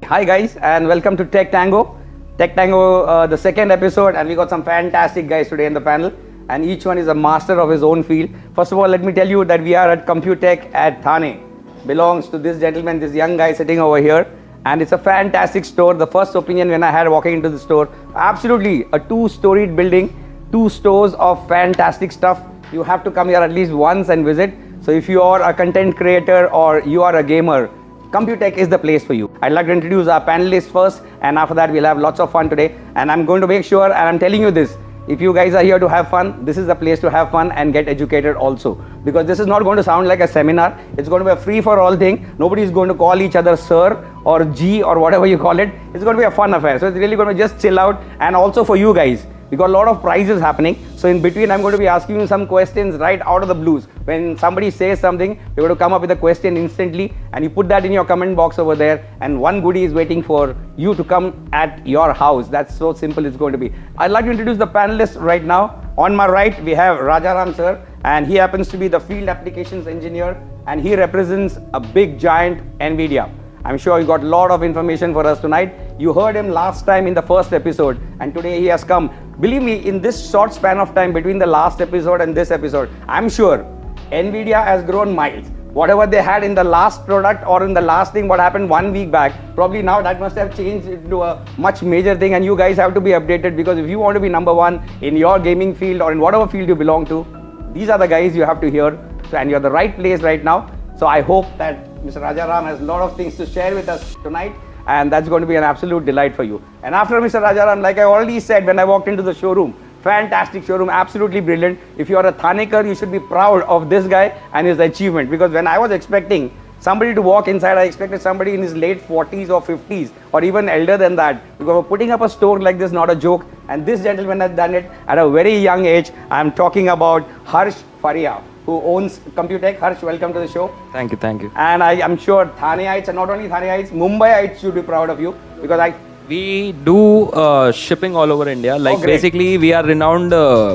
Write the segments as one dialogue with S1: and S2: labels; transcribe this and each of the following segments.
S1: Hi guys, and welcome to Tango, the second episode, and we got some fantastic guys today in the panel, and each one is a master of his own field. First of all, let me tell you that we are at Computech at Thane. Belongs to this gentleman, this young guy sitting over here, and it's a fantastic store. The first opinion when I had walking into the store, absolutely a two-storied building, two stores of fantastic stuff. You have to come here at least once and visit. So if you are a content creator or you are a gamer, Computech is the place for you. I'd like to introduce our panelists first, and after that we'll have lots of fun today. And I'm going to make sure, and I'm telling you this, if you guys are here to have fun, this is the place to have fun and get educated also. Because this is not going to sound like a seminar. It's going to be a free-for-all thing. Nobody is going to call each other sir or G or whatever you call it. It's going to be a fun affair. So it's really going to just chill out. And also for you guys, we got a lot of prizes happening. So in between, I'm going to be asking you some questions right out of the blues. When somebody says something, you're going to come up with a question instantly, and you put that in your comment box over there, and one goodie is waiting for you to come at your house. That's so simple it's going to be. I'd like to introduce the panelists right now. On my right, we have Rajaram sir, and he happens to be the field applications engineer, and he represents a big giant Nvidia. I'm sure you got a lot of information for us tonight. You heard him last time in the first episode, and today he has come. Believe me, in this short span of time between the last episode and this episode, I'm sure Nvidia has grown miles. Whatever they had in the last product or in the last thing, what happened 1 week back, probably now that must have changed into a much major thing, and you guys have to be updated, because if you want to be number one in your gaming field or in whatever field you belong to, these are the guys you have to hear. So, and you're at the right place right now. So I hope that Mr. Rajaram has a lot of things to share with us tonight, and that's going to be an absolute delight for you. And after Mr. Rajaram, like I already said when I walked into the showroom, fantastic showroom, absolutely brilliant. If you are a Thanekar, you should be proud of this guy and his achievement, because when I was expecting somebody to walk inside, I expected somebody in his late 40s or 50s or even elder than that, because putting up a store like this, not a joke, and this gentleman has done it at a very young age. I'm talking about Fariya, who owns Computech. Harsh, welcome to the show.
S2: Thank you.
S1: And I'm sure Thaneites, and not only Thaneites, Mumbaiites should be proud of you, because
S2: we do shipping all over India. Like basically, we are renowned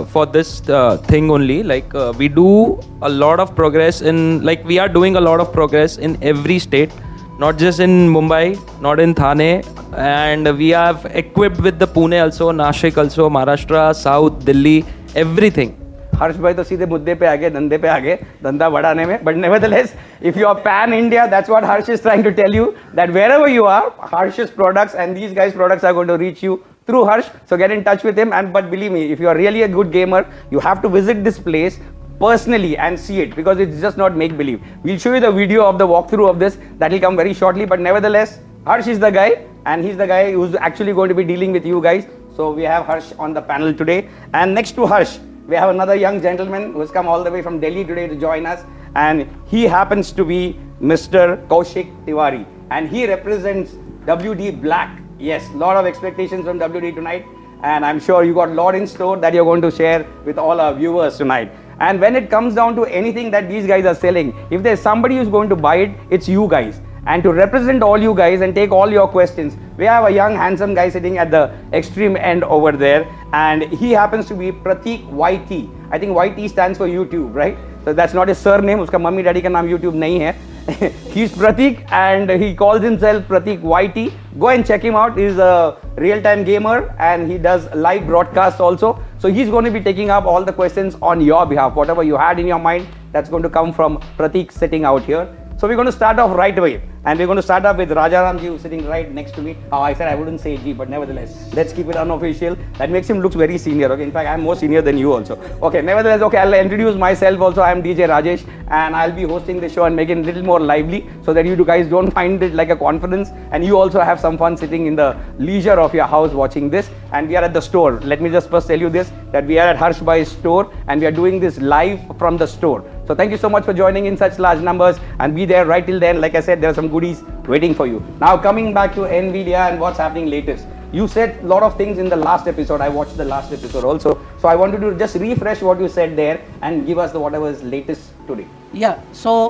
S2: for this thing only. Like we do a lot of progress we are doing a lot of progress in every state, not just in Mumbai, not in Thane, and we have equipped with the Pune also, Nashik also, Maharashtra, South, Delhi, everything.
S1: हर्ष भाई तो सीधे मुद्दे पे आ गए, धंधे पे आ गए, धंधा बढ़ाने में. But nevertheless, if you are pan India, that's what Harsh is trying to tell you, that wherever you are, Harsh's products and these guys' products are going to reach you through Harsh. So get in touch with him. But believe me, if you are really a good gamer, you have to visit this place personally and see it, because it's just not make believe. We'll show you the video of the walkthrough of this. That will come very shortly. But nevertheless, Harsh is the guy, and he's the guy who's actually going to be dealing with you guys. So we have Harsh on the panel today, and next to Harsh, we have another young gentleman who has come all the way from Delhi today to join us, and he happens to be Mr. Kaushik Tiwari, and he represents WD Black. Yes, a lot of expectations from WD tonight, and I'm sure you got a lot in store that you're going to share with all our viewers tonight. And when it comes down to anything that these guys are selling, if there's somebody who's going to buy it, it's you guys. And to represent all you guys and take all your questions, we have a young handsome guy sitting at the extreme end over there, and he happens to be Pratik YT. I think YT stands for YouTube, right? So that's not his surname. Uska mummy daddy ka naam YouTube nahi hai. He's Pratik, and he calls himself Pratik YT. Go and check him out. He's a real-time gamer, and he does live broadcasts also. So he's going to be taking up all the questions on your behalf. Whatever you had in your mind, that's going to come from Pratik sitting out here. So we're going to start off right away, and we're going to start off with Rajaram ji, who's sitting right next to me. Oh, I said I wouldn't say G, but nevertheless, let's keep it unofficial. That makes him look very senior. Okay, in fact, I'm more senior than you also. Okay, nevertheless, okay, I'll introduce myself also. I'm DJ Rajesh, and I'll be hosting the show and making it a little more lively, so that you guys don't find it like a conference, and you also have some fun sitting in the leisure of your house watching this. And we are at the store. Let me just first tell you this, that we are at Harsh Bhai's store, and we are doing this live from the store. So thank you so much for joining in such large numbers, and be there right till then. Like I said, there are some goodies waiting for you. Now coming back to Nvidia and what's happening latest. You said a lot of things in the last episode. I watched the last episode also. So I wanted to just refresh what you said there and give us the whatever is latest today.
S3: Yeah, so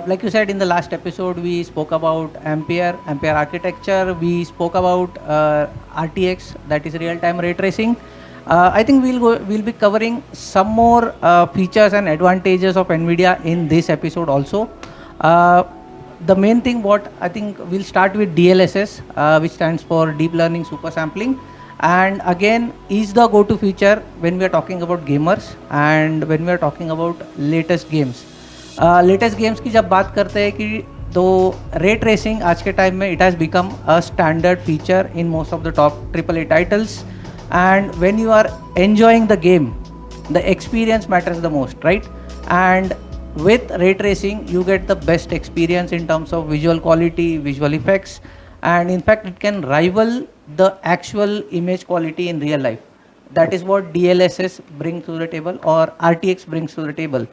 S3: like you said in the last episode, we spoke about Ampere architecture. We spoke about RTX, that is real-time ray tracing. I think we'll be covering some more features and advantages of Nvidia in this episode also. the main thing what I think we'll start with DLSS, which stands for Deep Learning Super Sampling. And again, is the go-to feature when we are talking about gamers and when we are talking about latest games. Latest games की जब बात करते हैं कि तो ray tracing आज के time में it has become a standard feature in most of the top AAA titles. And when you are enjoying the game, the experience matters the most, right? And with ray tracing, you get the best experience in terms of visual quality, visual effects, and in fact, it can rival the actual image quality in real life. That is what DLSS brings to the table, or RTX brings to the table.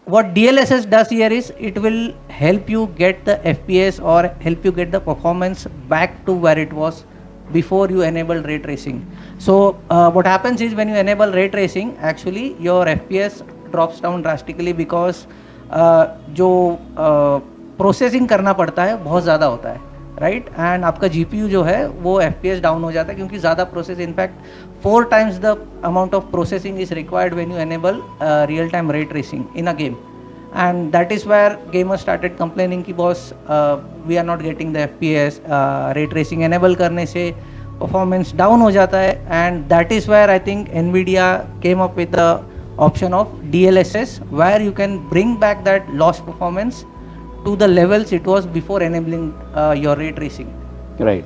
S3: What DLSS does here is it will help you get the FPS or help you get the performance back to where it was before you enable ray tracing. So what happens is when you enable ray tracing, actually your FPS drops down drastically because जो processing करना पड़ता है बहुत ज़्यादा होता है, right? And आपका GPU जो है वो FPS डाउन हो जाता है क्योंकि ज़्यादा process, in fact 4 times the amount of processing is required when you enable real time ray tracing in a game. And that is where gamers started complaining कि boss we are not getting the FPS, ray tracing enable करने से performance down हो जाता है. And that is where I think Nvidia came up with the option of DLSS, where you can bring back that lost performance to the levels it was before enabling your ray tracing.
S1: Right.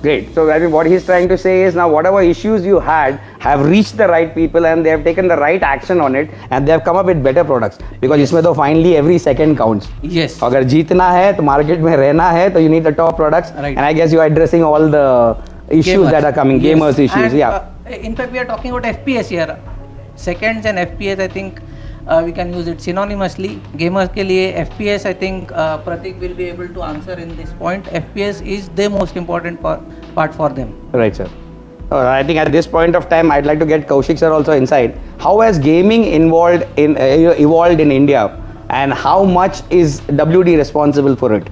S1: Great. So I mean, what he's trying to say is now whatever issues you had have reached the right people and they have taken the right action on it and they have come up with better products. Because इसमें तो finally every second counts.
S3: Yes.
S1: अगर जीतना है तो market में रहना है तो you need the top products.
S3: Right.
S1: And I guess you are addressing all the issues
S3: Gamers.
S1: that are coming,
S3: Yes.
S1: gamers issues.
S3: And,
S1: Yeah.
S3: In fact, we are talking about FPS here. Seconds and FPS, I think we can use it synonymously. Gamers के लिए FPS, I think Pratik will be able to answer in this point. FPS is the most important part for them.
S1: Right, sir. I think at this point of time, I'd like to get Kaushik sir also inside. How has gaming evolved in India, and how much is WD responsible for it?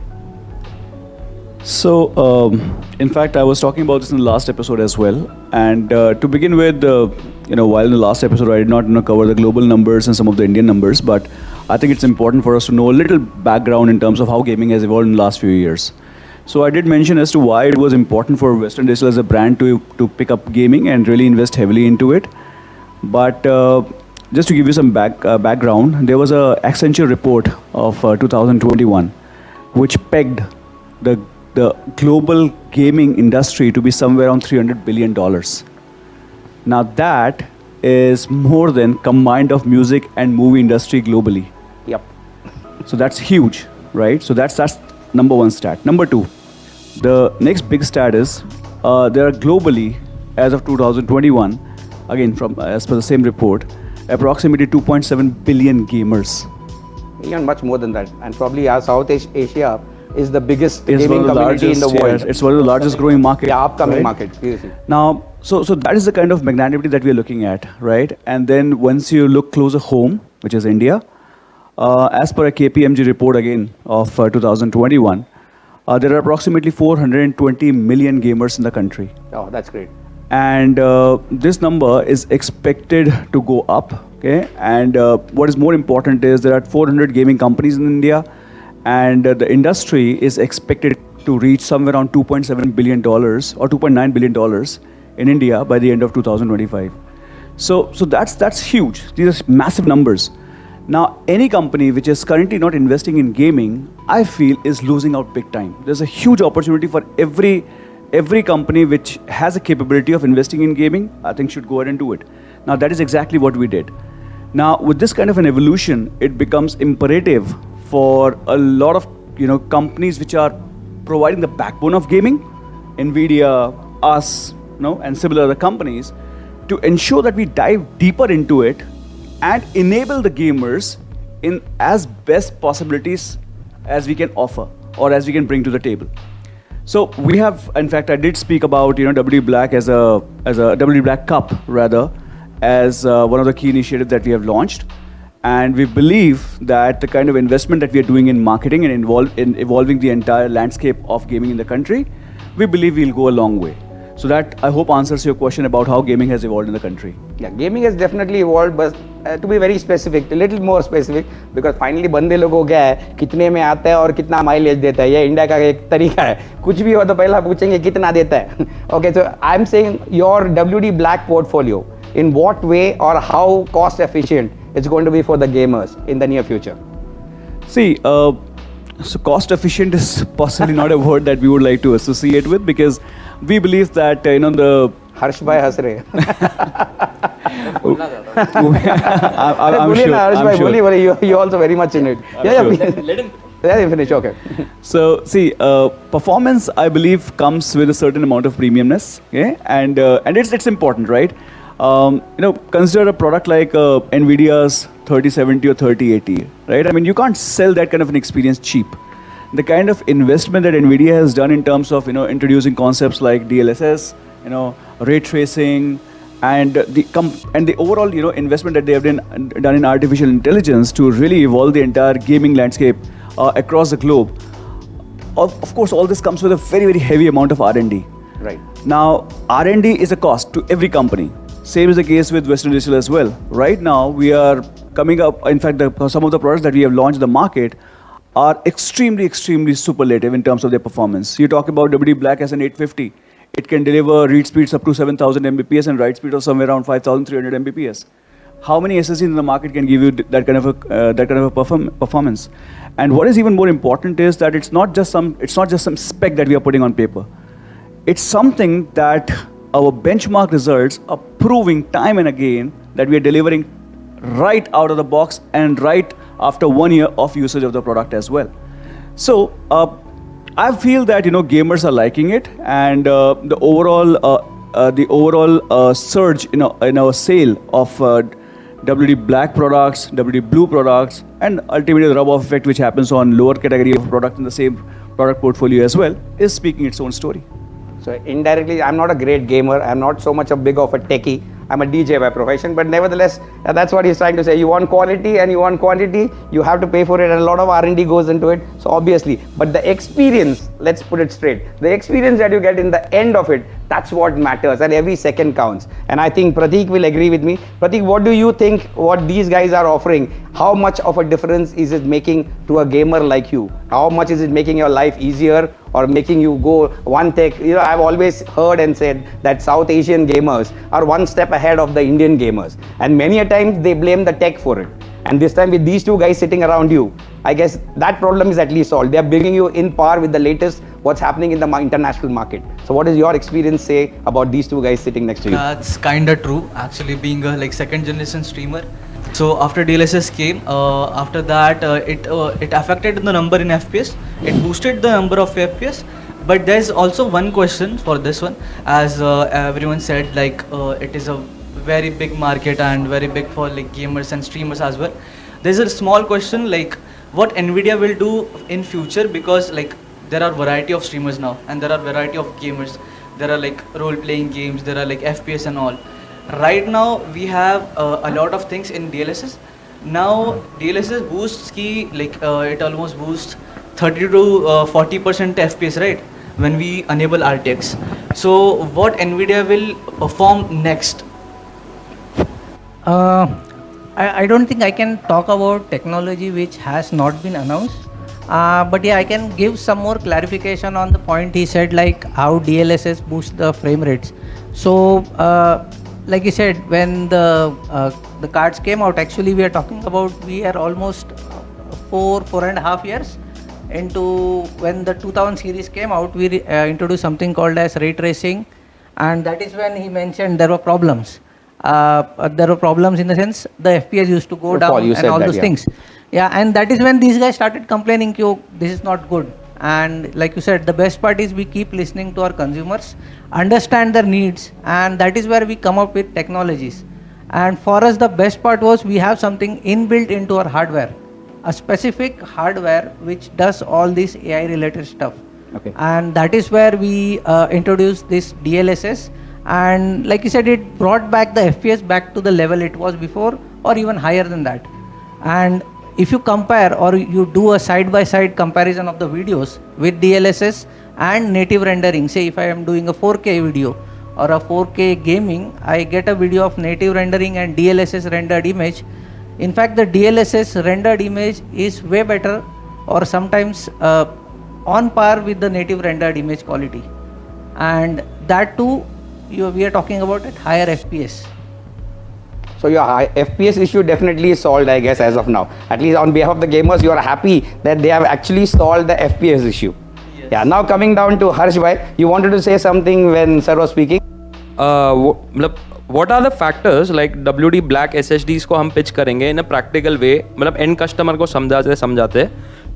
S4: So, in fact, I was talking about this in the last episode as well. And to begin with, while in the last episode I did not cover the global numbers and some of the Indian numbers, but I think it's important for us to know a little background in terms of how gaming has evolved in the last few years. So I did mention as to why it was important for Western Digital as a brand to pick up gaming and really invest heavily into it. But just to give you some background, there was a Accenture report of 2021 which pegged the global gaming industry to be somewhere around $300 billion. Now that is more than combined of music and movie industry globally.
S1: Yep.
S4: So that's huge, right? So that's number one stat. Number two, the next big stat is there are globally, as of 2021, again as per the same report, approximately 2.7 billion gamers.
S1: Even much more than that, and probably our South Asia is the biggest
S4: It's
S1: gaming community in the world.
S4: Yes, it's one of the largest growing market.
S1: Yeah, upcoming
S4: right?
S1: market. Seriously.
S4: Now, so that is the kind of magnanimity that we are looking at, right? And then once you look closer home, which is India, as per a KPMG report again of 2021, there are approximately 420 million gamers in the country.
S1: Oh, that's great.
S4: And this number is expected to go up, okay? And what is more important is there are 400 gaming companies in India, and the industry is expected to reach somewhere around $2.7 billion or $2.9 billion in India by the end of 2025. So that's huge. These are massive numbers. Now, any company which is currently not investing in gaming, I feel is losing out big time. There's a huge opportunity for every company which has a capability of investing in gaming, I think should go ahead and do it. Now, that is exactly what we did. Now, with this kind of an evolution, it becomes imperative for a lot of companies which are providing the backbone of gaming, Nvidia, us, and similar other companies, to ensure that we dive deeper into it and enable the gamers in as best possibilities as we can offer or as we can bring to the table. So we have, in fact, I did speak about WD Black as a WD Black Cup rather as one of the key initiatives that we have launched. And we believe that the kind of investment that we are doing in marketing and in evolving the entire landscape of gaming in the country, we believe we'll go a long way. So that, I hope, answers your question about how gaming has evolved in the country.
S1: Yeah, gaming has definitely evolved, but to be very specific, a little more specific, because finally बंदे लोगों को क्या है, कितने में आता है और कितना माइलेज देता है, ये इंडिया का एक तरीका है, कुछ भी हो तो पहला पूछेंगे कितना देता है. Okay, so I'm saying your WD Black portfolio, in what way or how cost efficient it's going to be for the gamers in the near future?
S4: See, so cost efficient is possibly not a word that we would like to associate with, because we believe that the
S1: Harsh bhai has rahe.
S4: I'm
S1: बोलिए
S4: sure.
S1: ना, हर्ष
S4: I'm
S1: भाई,
S4: sure.
S1: बोलिए, you also very much in it. Yeah, please.
S2: Let him.
S1: Let him finish. Okay.
S4: So see, performance I believe comes with a certain amount of premiumness, okay, and it's important, right? Consider a product like Nvidia's 3070 or 3080, right? I mean, you can't sell that kind of an experience cheap. The kind of investment that Nvidia has done in terms of introducing concepts like DLSS, ray tracing, and the overall investment that they have done in artificial intelligence to really evolve the entire gaming landscape across the globe. Of course, all this comes with a very, very heavy amount of R&D.
S1: Right.
S4: Now, R&D is a cost to every company. Same is the case with Western Digital as well. Right now, we are coming up, in fact, some of the products that we have launched in the market are extremely, extremely superlative in terms of their performance. You talk about WD Black as an 850. It can deliver read speeds up to 7,000 Mbps and write speed of somewhere around 5,300 Mbps. How many SSDs in the market can give you that kind of a performance? And what is even more important is that it's not just some spec that we are putting on paper. It's something that our benchmark results are proving time and again that we are delivering right out of the box and right after 1 year of usage of the product as well. So I feel that gamers are liking it, and the overall surge in our sale of WD Black products, WD Blue products, and ultimately the rub-off effect which happens on lower category of product in the same product portfolio as well is speaking its own story.
S1: So indirectly, I'm not a great gamer. I'm not so much a big of a techie. I'm a DJ by profession, but nevertheless, that's what he's trying to say. You want quality and you want quantity, you have to pay for it, and a lot of R&D goes into it. So obviously, but the experience, let's put it straight, the experience that you get in the end of it, that's what matters, and every second counts. And I think Pratik will agree with me. Pratik, what do you think what these guys are offering? How much of a difference is it making to a gamer like you? How much is it making your life easier or making you go one tech? I've always heard and said that South Asian gamers are one step ahead of the Indian gamers, and many a times they blame the tech for it. And this time with these two guys sitting around you, I guess that problem is at least solved. They're bringing you in par with the latest what's happening in the international market. So what does your experience say about these two guys sitting next to you?
S5: That's kinda true, actually, being a second generation streamer. So after DLSS came, after that it affected the number in FPS. It boosted the number of FPS. But there's also one question for this one, as everyone said, it is a very big market and very big for gamers and streamers as well. There's a small question what Nvidia will do in future, because there are variety of streamers now and there are variety of gamers. There are role playing games, there are FPS and all. Right now we have a lot of things in DLSS. Now DLSS boosts it almost boosts 30 to 40% FPS, right? When we enable RTX. So what Nvidia will perform next?
S3: I don't think I can talk about technology which has not been announced. But yeah, I can give some more clarification on the point he said, how DLSS boosts the frame rates. So, like you said, when the cards came out, actually we are almost 4.5 years into when the 2000 series came out. We introduced something called as ray tracing, and that is when he mentioned there were problems. There were problems in the sense the FPS used to go down and all those things. Yeah, and that is when these guys started complaining, this is not good. And like you said, the best part is we keep listening to our consumers, understand their needs, and that is where we come up with technologies. And for us, the best part was we have something inbuilt into our hardware, a specific hardware which does all this AI related stuff.
S1: Okay.
S3: And that is where we introduced this DLSS. And like you said, it brought back the FPS back to the level it was before, or even higher than that. And if you compare or you do a side-by-side comparison of the videos with DLSS and native rendering, say if I am doing a 4K video or a 4K gaming, I get a video of native rendering and DLSS rendered image. In fact, the DLSS rendered image is way better, or sometimes on par with the native rendered image quality. And that too, we are talking about at higher FPS.
S1: So your FPS issue definitely is solved, I guess, as of now. At least on behalf of the gamers, you are happy that they have actually solved the FPS issue. Yes. Yeah. Now coming down to Harsh bhai, you wanted to say something when sir was speaking.
S2: What are the factors like WD black SSDs को हम pitch करेंगे in a practical way, मतलब end customer को समझाते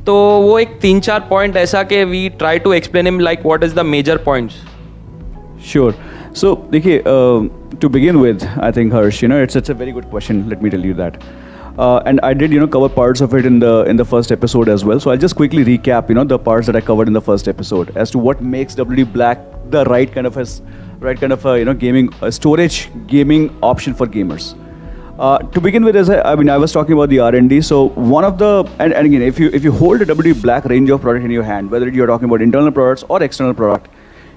S2: तो वो एक 3-4 point ऐसा कि we try to explain him like what is the major points.
S4: Sure. So, देखिए, to begin with, I think Harsh, it's a very good question. Let me tell you that. And I did, cover parts of it in the first episode as well. So I'll just quickly recap, the parts that I covered in the first episode as to what makes WD Black the right kind of gaming storage gaming option for gamers. To begin with, I was talking about the R&D. So one of the and again, if you hold a WD Black range of product in your hand, whether you're talking about internal products or external product,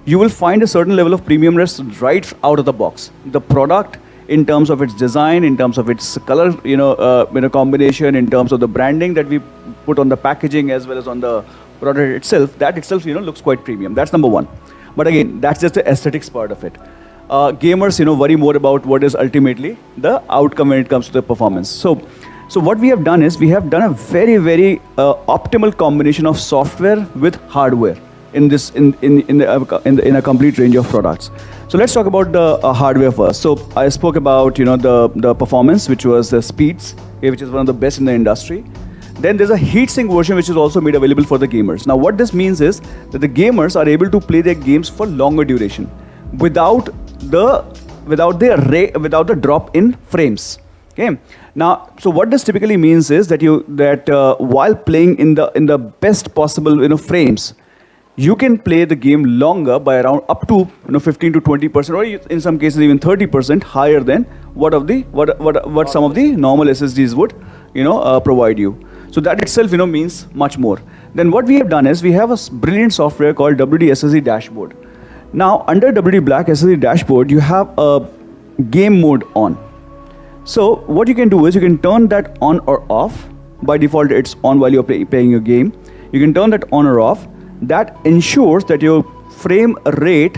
S4: you will find a certain level of premiumness right out of the box. The product, in terms of its design, in terms of its color, combination, in terms of the branding that we put on the packaging as well as on the product itself, that itself, looks quite premium. That's number one. But again, that's just the aesthetics part of it. Gamers, worry more about what is ultimately the outcome when it comes to the performance. So what we have done is we have done a very, very optimal combination of software with hardware in a complete range of products. So let's talk about the hardware first. So I spoke about the performance, which was the speeds, which is one of the best in the industry. Then there's a heatsink version which is also made available for the gamers. Now what this means is that the gamers are able to play their games for longer duration without the drop in frames. Okay. Now, so what this typically means is that while playing in the best possible frames, you can play the game longer by around up to 15 to 20%, or in some cases even 30% higher than what some of the normal SSDs would provide you. So that itself means much more. Then what we have done is we have a brilliant software called WD SSD Dashboard. Now under WD Black SSD Dashboard, you have a game mode on. So what you can do is you can turn that on or off. By default, it's on while you're playing your game. You can turn that on or off. That ensures that your frame rate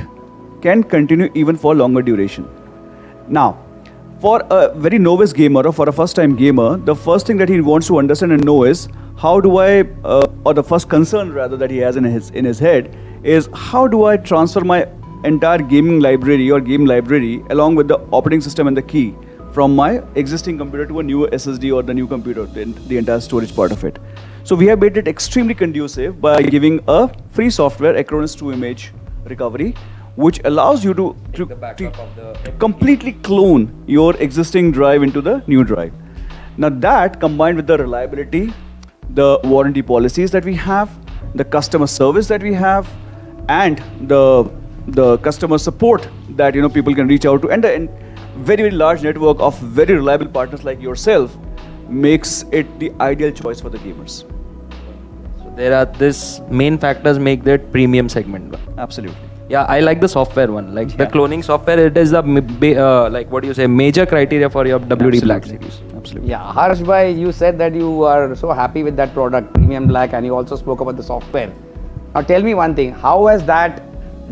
S4: can continue even for longer duration. Now, for a very novice gamer or for a first-time gamer, the first thing that he wants to understand and know is how do I, or the first concern rather that he has in his head is how do I transfer my entire gaming library or game library along with the operating system and the key from my existing computer to a newer SSD or the new computer, the entire storage part of it. So we have made it extremely conducive by giving a free software, Acronis 2 image recovery, which allows you to completely clone your existing drive into the new drive. Now that combined with the reliability, the warranty policies that we have, the customer service that we have, and the customer support that people can reach out to, and a very, very large network of very reliable partners like yourself makes it the ideal choice for the gamers.
S2: There are this main factors make that premium segment.
S4: Absolutely.
S2: Yeah, I like the software one. Like the cloning software, it is the major criteria for your WD Black series.
S4: Absolutely.
S1: Yeah, Harsh bhai, you said that you are so happy with that product, Premium Black, and you also spoke about the software. Now tell me one thing, how has that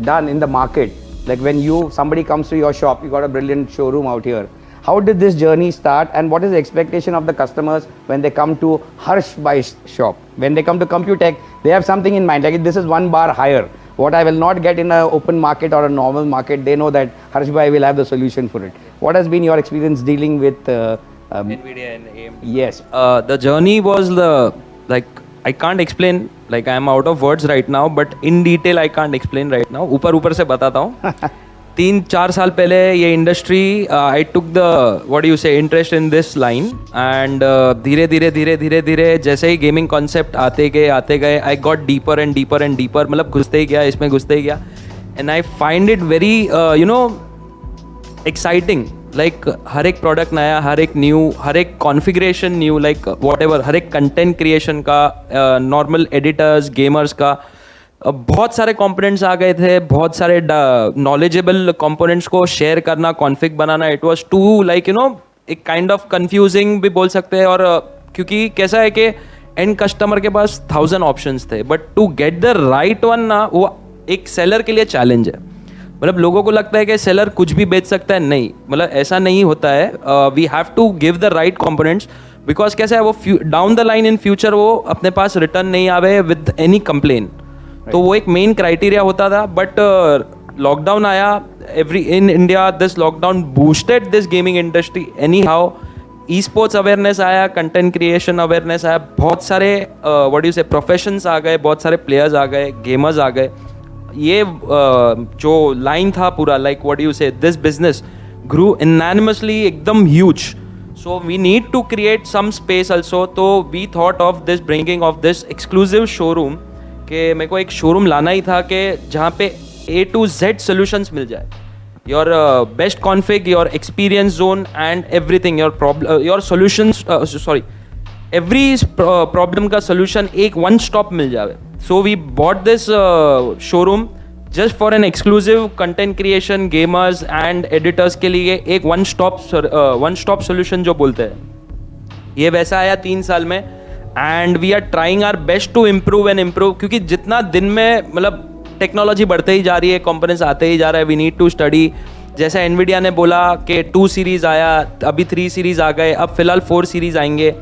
S1: done in the market? Like when somebody comes to your shop, you got a brilliant showroom out here. How did this journey start, and what is the expectation of the customers when they come to Harsh bhai's shop? When they come to Computech, they have something in mind, like this is one bar higher. What I will not get in an open market or a normal market, they know that Harsh bhai will have the solution for it. What has been your experience dealing with
S2: Nvidia and AMD?
S1: Yes.
S2: The journey was I can't explain, like I am out of words right now, but in detail I can't explain right now. ऊपर से बताता हूँ. 3-4 साल पहले ये industry I took the what you say interest in this line and धीरे जैसे ही गेमिंग कॉन्सेप्ट आते गए I got deeper and deeper मतलब घुसते ही गया and I find it very exciting like हर एक प्रोडक्ट नया, हर एक न्यू, हर एक configuration new, like whatever, हर एक कंटेंट क्रिएशन का, नॉर्मल एडिटर्स, गेमर्स का. बहुत सारे कंपोनेंट्स आ गए थे, बहुत सारे नॉलेजेबल कंपोनेंट्स को शेयर करना, कॉन्फ़िग बनाना, इट वाज टू लाइक एक काइंड ऑफ कंफ्यूजिंग भी बोल सकते हैं। और क्योंकि कैसा है कि एंड कस्टमर के पास 1000 ऑप्शंस थे, but to get the right one ना, वो एक सेलर के लिए चैलेंज है। मतलब लोगों को लगता है कि सेलर कुछ भी बेच सकता है, नहीं, मतलब ऐसा नहीं होता है। We have to give the right components, because कैसा है वो down the line in future वो अपने पास रिटर्न नहीं आवे विद एनी कंप्लेन। तो वो एक मेन क्राइटेरिया होता था। बट लॉकडाउन आया, in India this lockdown boosted this gaming industry any how. E sports awareness आया, कंटेंट क्रिएशन अवेयरनेस आया, बहुत सारे व्हाट डू यू से प्रोफेशंस आ गए, बहुत सारे प्लेयर्स आ गए, गेमर्स आ गए। ये जो लाइन था पूरा, like what you say, this business grew unanimously, एकदम huge. So we need to create some space also. तो we thought of this bringing of this exclusive showroom, कि मेरे को एक शोरूम लाना ही था कि जहाँ पे A to Z solutions मिल जाए। Your best config, your experience zone and everything, your problem, your solutions, sorry every problem का सोल्यूशन एक वन स्टॉप मिल जाए। So we bought this showroom just for an exclusive content creation, gamers and editors के लिए एक one stop solution जो बोलते हैं, ये वैसा आया 3 साल में। And we are trying our best to improve and improve, क्योंकि जितना दिन में मतलब टेक्नोलॉजी बढ़ते ही जा रही है, कंपोनेंट्स आते ही जा रहा है, वी नीड टू स्टडी। जैसे एनवीडिया ने बोला कि 2 सीरीज़ आया, अभी 3 सीरीज़ आ गए, अब फिलहाल 4 सीरीज़ आएंगे।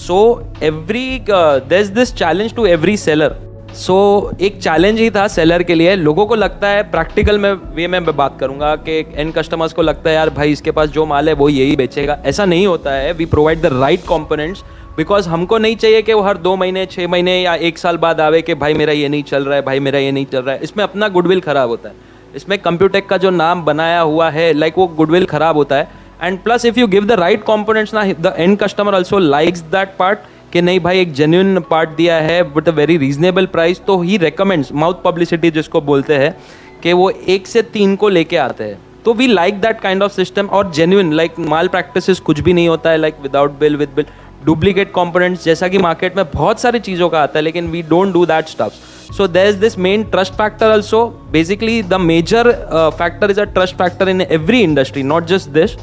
S2: So every there is this challenge to every seller. So एक चैलेंज ही था सेलर के लिए। लोगों को लगता है, प्रैक्टिकल में वे में बात करूंगा, कि एंड कस्टमर्स को लगता है यार भाई इसके पास जो माल है वो यही बेचेगा। ऐसा नहीं होता है। We provide the right components, because हमको नहीं चाहिए कि वो हर 2 महीने, 6 महीने या 1 साल बाद आवे कि भाई मेरा ये नहीं चल रहा है, भाई मेरा ये नहीं चल रहा है। इसमें अपना गुडविल खराब होता है। इसमें कंप्यूटेक का जो नाम बनाया हुआ है, लाइक वो गुडविल खराब होता है। And plus if you give the right components ना, the end customer also likes that part, कि नहीं भाई एक जेन्युइन पार्ट दिया है with a very reasonable price, तो ही रिकमेंड्स, माउथ पब्लिसिटी जिसको बोलते हैं, कि वो 1 से 3 को लेके आते हैं। तो we like that kind of system. और जेन्युइन, लाइक माल प्रैक्टिसेस कुछ भी नहीं होता है, like without bill, with bill, duplicate components, जैसा कि मार्केट में बहुत सारी चीज़ों का आता है, लेकिन we don't do that stuffs. So there is this main trust factor also. Basically the major factor is a trust factor in every industry, not just this,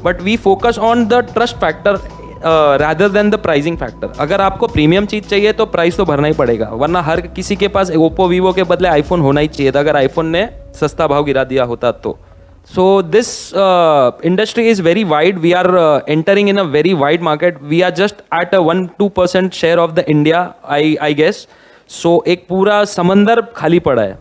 S2: but we focus on the trust factor rather than the pricing factor। अगर आपको premium चीज़ चाहिए तो price तो भरना ही पड़ेगा, वरना हर किसी के पास ओप्पो वीवो के बदले आईफोन होना ही चाहिए था, अगर आईफोन ने सस्ता भाव गिरा दिया होता तो। So this industry is very wide. We are entering in a very wide market. We are just at a 1-2% share of the India, I guess. So एक पूरा समंदर खाली पड़ा है,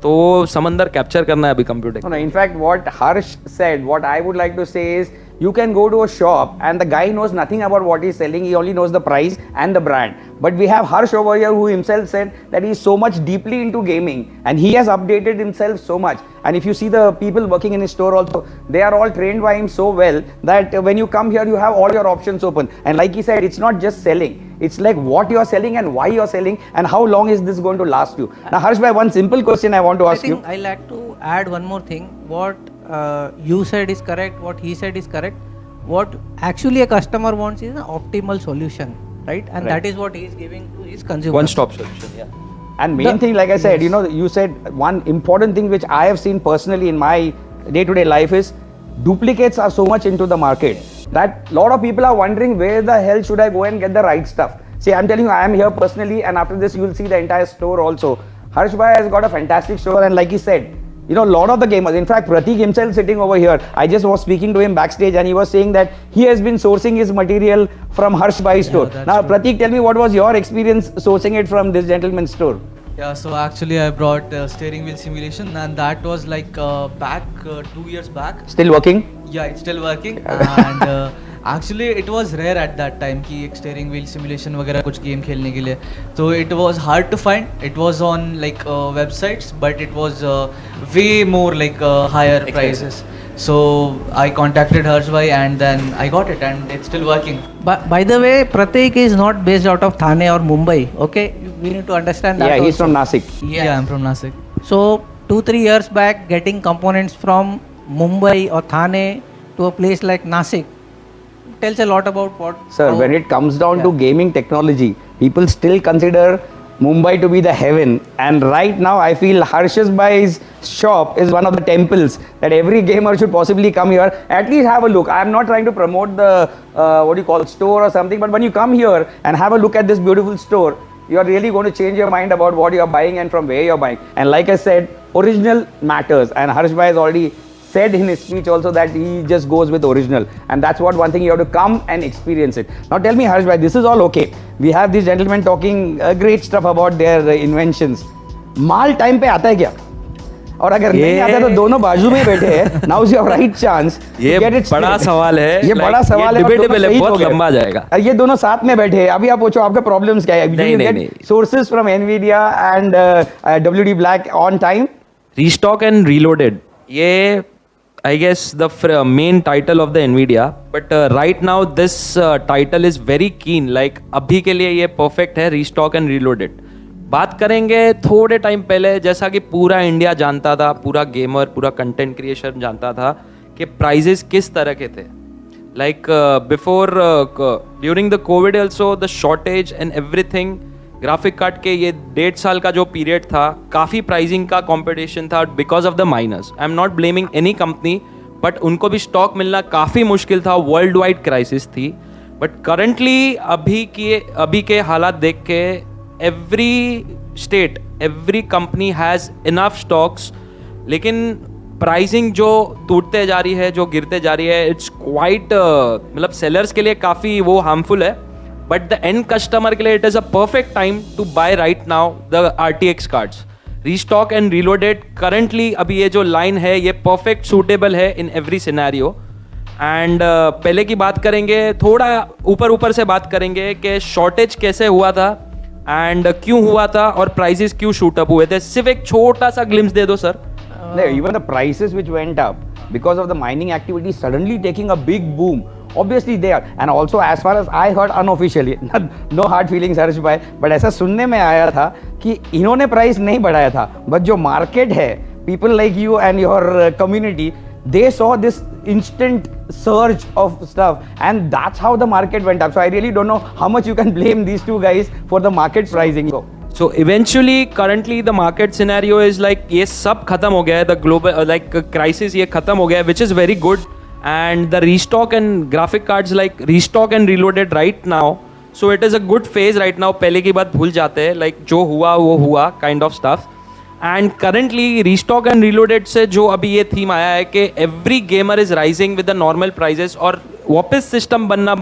S2: तो समंदर कैप्चर करना है अभी computer.
S1: No, in fact, what Harsh said, what I would like to say is, you can go to a shop and the guy knows nothing about what he's selling. He only knows the price and the brand. But we have Harsh over here who himself said that he's so much deeply into gaming and he has updated himself so much. And if you see the people working in his store also, they are all trained by him so well that when you come here, you have all your options open. And like he said, it's not just selling. It's like what you are selling and why you are selling and how long is this going to last you. Now Harsh bhai, one simple question I want to ask you.
S3: I like to add one more thing. What you said is correct, what he said is correct. What actually a customer wants is an optimal solution, right? And that is what he is giving to his consumer.
S2: One stop solution, yeah.
S1: And main thing, like I said, you know, you said one important thing which I have seen personally in my day-to-day life is duplicates are so much into the market that lot of people are wondering where the hell should I go and get the right stuff. See, I'm telling you, I am here personally, and after this you will see the entire store also. Harsh bhai has got a fantastic store, and like he said, you know, a lot of the gamers, in fact Pratik himself sitting over here, I just was speaking to him backstage and he was saying that he has been sourcing his material from Harsh bhai's store. Now true. Pratik, tell me, what was your experience sourcing it from this gentleman's store?
S5: Yeah, so actually I brought steering wheel simulation, and that was like back 2 years back.
S1: Still working?
S5: Yeah, it's still working. And actually it was rare at that time कि एक steering wheel simulation वगैरह कुछ game खेलने के लिए, तो it was hard to find. It was on like websites, but it was way more like higher prices. So I contacted Harsh bhai and then I got it, and it's still working.
S3: By the way, Pratik is not based out of Thane or Mumbai. Okay, we need to understand that.
S1: Yeah, he's
S3: also.
S1: from Nasik.
S5: Yeah, I'm from Nasik.
S3: So 2-3 years back, getting components from Mumbai or Thane to a place like Nasik tells a lot about what.
S1: Sir, when it comes down to gaming technology, people still consider Mumbai to be the heaven, and right now I feel Harsh's Bhai's shop is one of the temples that every gamer should possibly come here, at least have a look. I am not trying to promote the what do you call store or something, but when you come here and have a look at this beautiful store, you are really going to change your mind about what you are buying and from where you are buying. And like I said, original matters, and Harsh Bhai has already said in his speech also that he just goes with original, and that's what one thing you have to come and experience it. Now tell me, Harsh Bhai, this is all okay. We have these gentlemen talking great stuff about their inventions. Mall time पे आता है क्या? और अगर नहीं आता तो दोनों बाजू में बैठे हैं. Now is your right chance.
S2: ये बड़ा सवाल है.
S1: ये बड़ा सवाल है.
S2: डिबेटेबल है, बहुत लंबा जाएगा.
S1: ये दोनों साथ में बैठे हैं. अभी आप पूछो आपके प्रॉब्लम्स क्या है? नहीं. Sources from Nvidia and WD Black on time.
S2: Restock and reloaded. ये I guess the main title of the Nvidia, but right now this title is very keen. Like अभी के लिए ये perfect है, restock and reloaded. बात करेंगे थोड़े time पहले, जैसा कि पूरा इंडिया जानता था, पूरा गेमर, पूरा कंटेंट क्रिएशन जानता था कि प्राइजेस किस तरह के थे. Like before during the COVID also the shortage and everything. Graphic card के ये 1.5 साल का जो पीरियड था, काफ़ी प्राइसिंग का कंपटीशन था because of the miners. I am not blaming any company, but उनको भी स्टॉक मिलना काफ़ी मुश्किल था. वर्ल्ड वाइड क्राइसिस थी. बट करंटली अभी के हालात देख के every state, every company has enough stocks, लेकिन प्राइसिंग जो टूटते जा रही है, जो गिरते जा रही है, इट्स क्वाइट मतलब सेलर्स के लिए काफ़ी वो हार्मफुल है. बट द एंड कस्टमर के लिए it is a perfect time to buy right now the RTX cards. Restock and reloaded currently अभी ये जो लाइन है ये परफेक्ट सूटेबल है इन एवरी सिनेरियो. एंड पहले की बात करेंगे, थोड़ा ऊपर से बात करेंगे कि शॉर्टेज कैसे हुआ था एंड क्यों हुआ था और प्राइसेस क्यों शूट अप हुए थे. सिर्फ एक छोटा सा ग्लिम्स दे दो sir.
S1: Even the prices which went up because of the mining activity suddenly taking a big boom. Obviously they are, and also as far as I heard unofficially, no hard feelings Harsh Bhai, but ऐसा सुनने में आया था कि इन्होंने price नहीं बढ़ाया था, but जो मार्केट है, people like you and your community, they saw this instant surge of stuff, and that's how the market went up. So I really don't know how much you can blame these two guys for the market pricing.
S2: So eventually, currently the market scenario is like ये सब खत्म हो गया है, the global like crisis ये खत्म हो गया है, which is very good. And the restock and graphic cards like restock and reloaded right now. So it is a good phase right now. पहले की बात भूल जाते हैं, like जो हुआ वो हुआ kind of stuff. And currently restock and reloaded से जो अभी ये theme आया है कि every gamer is rising with the normal prices और वापस सिस्टम बनना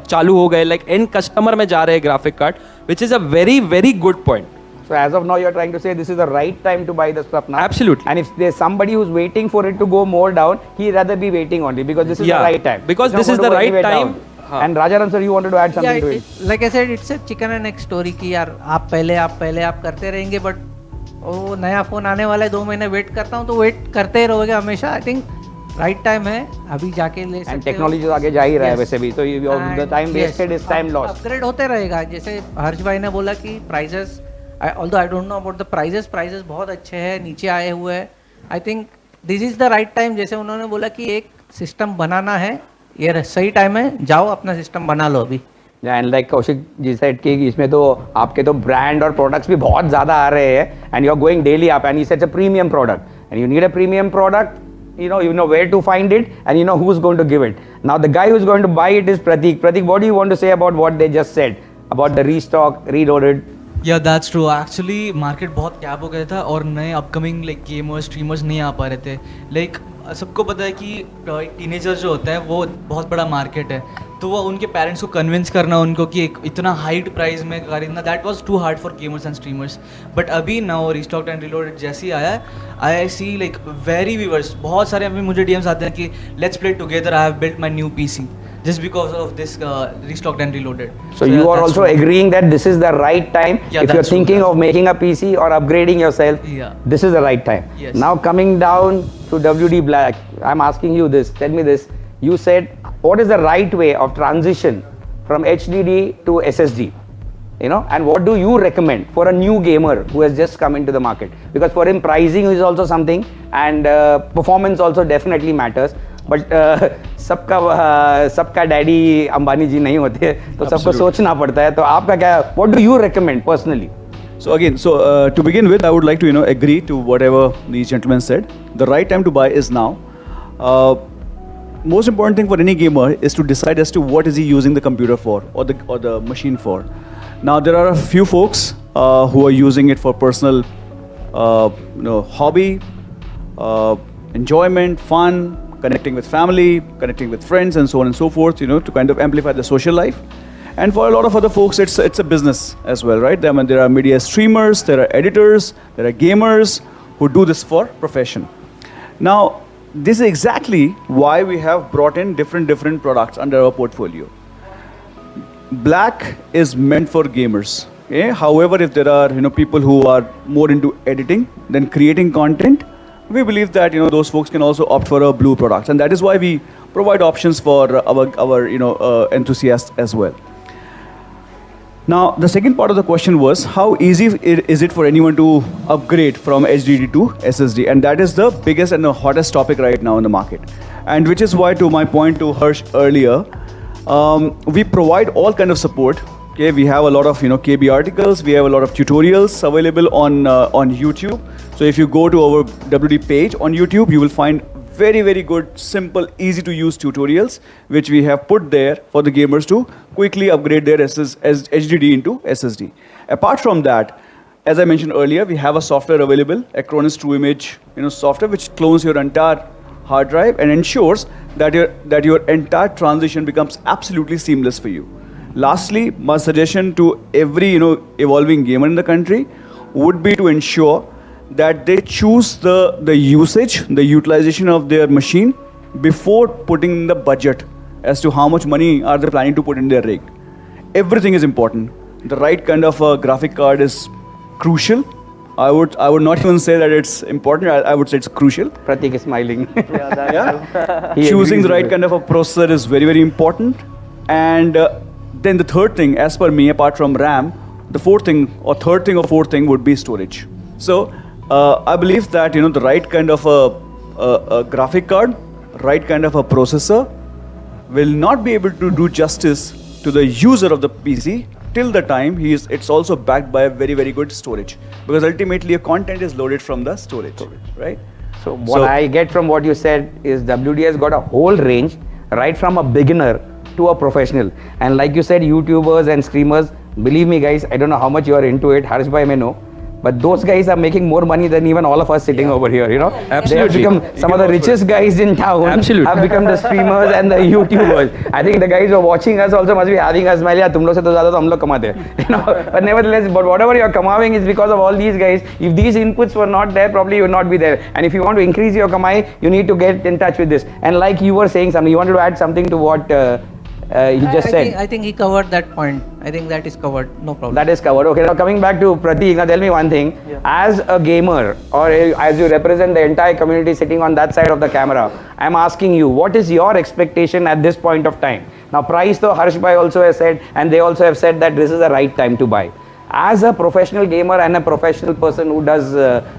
S2: चालू हो गए, like end customer में जा रहे हैं graphic card, which is a very very good point.
S1: So as of now, you are trying to say this is the right time to buy the stuff now.
S2: Absolutely.
S1: And if there's somebody who's waiting for it to go more down, he'd rather be waiting only because this is the right time.
S2: Because this is the right time.
S1: And Rajaram sir, you wanted to add something to it?
S3: Like I said, it's a chicken and egg story कि यार आप पहले करते रहेंगे, but वो नया phone आने वाला है, 2 महीने वेट करता हूँ तो वेट करते ही रहोगे हमेशा. आई थिंक राइट टाइम है, अभी जाके ले सकते हो.
S1: एंड टेक्नोलॉजी तो आगे जा ही रहा है वैसे भी, तो the time wasted is time loss.
S3: Upgrade होते रहेगा. जैसे हर्ष भाई ने बोला कि prices, although I don't know about the prices बहुत अच्छे हैं, नीचे आए हुए हैं. I think this is the right time. जैसे उन्होंने बोला कि एक सिस्टम बनाना है, ये सही टाइम है, जाओ अपना सिस्टम बना लो अभी.
S1: And like Kaushik ji said कि इसमें तो आपके तो ब्रांड और प्रोडक्ट्स भी बहुत ज़्यादा आ रहे हैं, and you are going daily up, and he said it's a premium product, and you need a premium product. You know where to find it, and you know who's going to give it. Now the guy who's going to buy it is Pratik. Pratik, what do you want to say about what they just said about the restock, reloaded?
S5: Yeah, that's true. Actually, market बहुत gap हो गया था और नए upcoming like gamers, streamers नहीं आ पा रहे थे. लाइक सबको पता है कि टीनेजर जो होता है वो बहुत बड़ा मार्केट है, तो वो उनके पेरेंट्स को कन्विंस करना उनको कि एक इतना हाइट प्राइस में खरीदना, that was too hard for gamers and streamers. But अभी नाउ रिस्टॉक एंड रिलोडेड जैसे ही आया है, I see like very viewers, बहुत सारे अभी मुझे DMs आते हैं कि let's play together, I have built my new PC just because of this restocked and reloaded.
S1: So you are also agreeing that this is the right time.
S5: Yeah,
S1: if you're thinking of making a PC or upgrading yourself, this is the right time.
S5: Yes.
S1: Now coming down to WD Black, I'm asking you this, tell me this. You said, what is the right way of transition from HDD to SSD? And what do you recommend for a new gamer who has just come into the market? Because for him, pricing is also something, and performance also definitely matters. But सबका daddy Ambani जी नहीं होते, तो सबको सोचना पड़ता है. तो आपका क्या, what do you recommend personally?
S4: So again, to begin with, I would like to agree to whatever these gentlemen said. The right time to buy is now. Most important thing for any gamer is to decide as to what is he using the computer for or the machine for. Now there are a few folks who are using it for personal, hobby, enjoyment, fun, connecting with family, connecting with friends, and so on and so forth. To kind of amplify the social life. And for a lot of other folks, it's a business as well, right? There are media streamers, there are editors, there are gamers who do this for profession. Now, this is exactly why we have brought in different products under our portfolio. Black is meant for gamers. Okay? However, if there are people who are more into editing than creating content, we believe that those folks can also opt for a blue product, and that is why we provide options for our enthusiasts as well. Now, the second part of the question was, how easy is it for anyone to upgrade from HDD to SSD? And that is the biggest and the hottest topic right now in the market. And which is why, to my point to Harsh earlier, we provide all kind of support. Okay, we have a lot of KB articles, we have a lot of tutorials available on YouTube. So if you go to our WD page on YouTube, you will find very good, simple, easy to use tutorials which we have put there for the gamers to quickly upgrade their HDD into SSD. Apart from that, as I mentioned earlier, we have a software available, Acronis True Image software, which clones your entire hard drive and ensures that your entire transition becomes absolutely seamless for you. Lastly, my suggestion to every evolving gamer in the country would be to ensure that they choose the usage, the utilization of their machine before putting in the budget as to how much money are they planning to put in their rig. Everything is important. The right kind of a graphic card is crucial. I would not even say that it's important. I would say it's crucial.
S1: Pratik is smiling.
S4: Choosing the right kind of a processor is very important. And then the third thing, as per me, apart from RAM, the fourth thing would be storage. So I believe that the right kind of a graphic card, right kind of a processor will not be able to do justice to the user of the PC till the time it's also backed by a very good storage, because ultimately your content is loaded from the storage, right?
S1: So what I get from what you said is WD has got a whole range, right from a beginner to a professional. And like you said, YouTubers and streamers, believe me guys, I don't know how much you are into it, Harsh bhai may know, but those guys are making more money than even all of us sitting over here,
S2: Absolutely.
S1: They have become some of the richest guys in town.
S2: Absolutely.
S1: Have become the streamers and the YouTubers. I think the guys who are watching us also must be having a smile, tum log se to zyada to hum log kamate hain. But nevertheless, but whatever you're kamaving is because of all these guys. If these inputs were not there, probably you would not be there. And if you want to increase your kamai, you need to get in touch with this. And like you were saying something, you wanted to add something to what he just said.
S3: I think he covered that point. I think that is covered. No problem.
S1: That is covered. Okay, now coming back to Pratik, now tell me one thing.
S5: Yeah.
S1: As a gamer, or as you represent the entire community sitting on that side of the camera, I'm asking you, what is your expectation at this point of time? Now, price though Harsh bhai also has said, and they also have said that this is the right time to buy. As a professional gamer and a professional person who does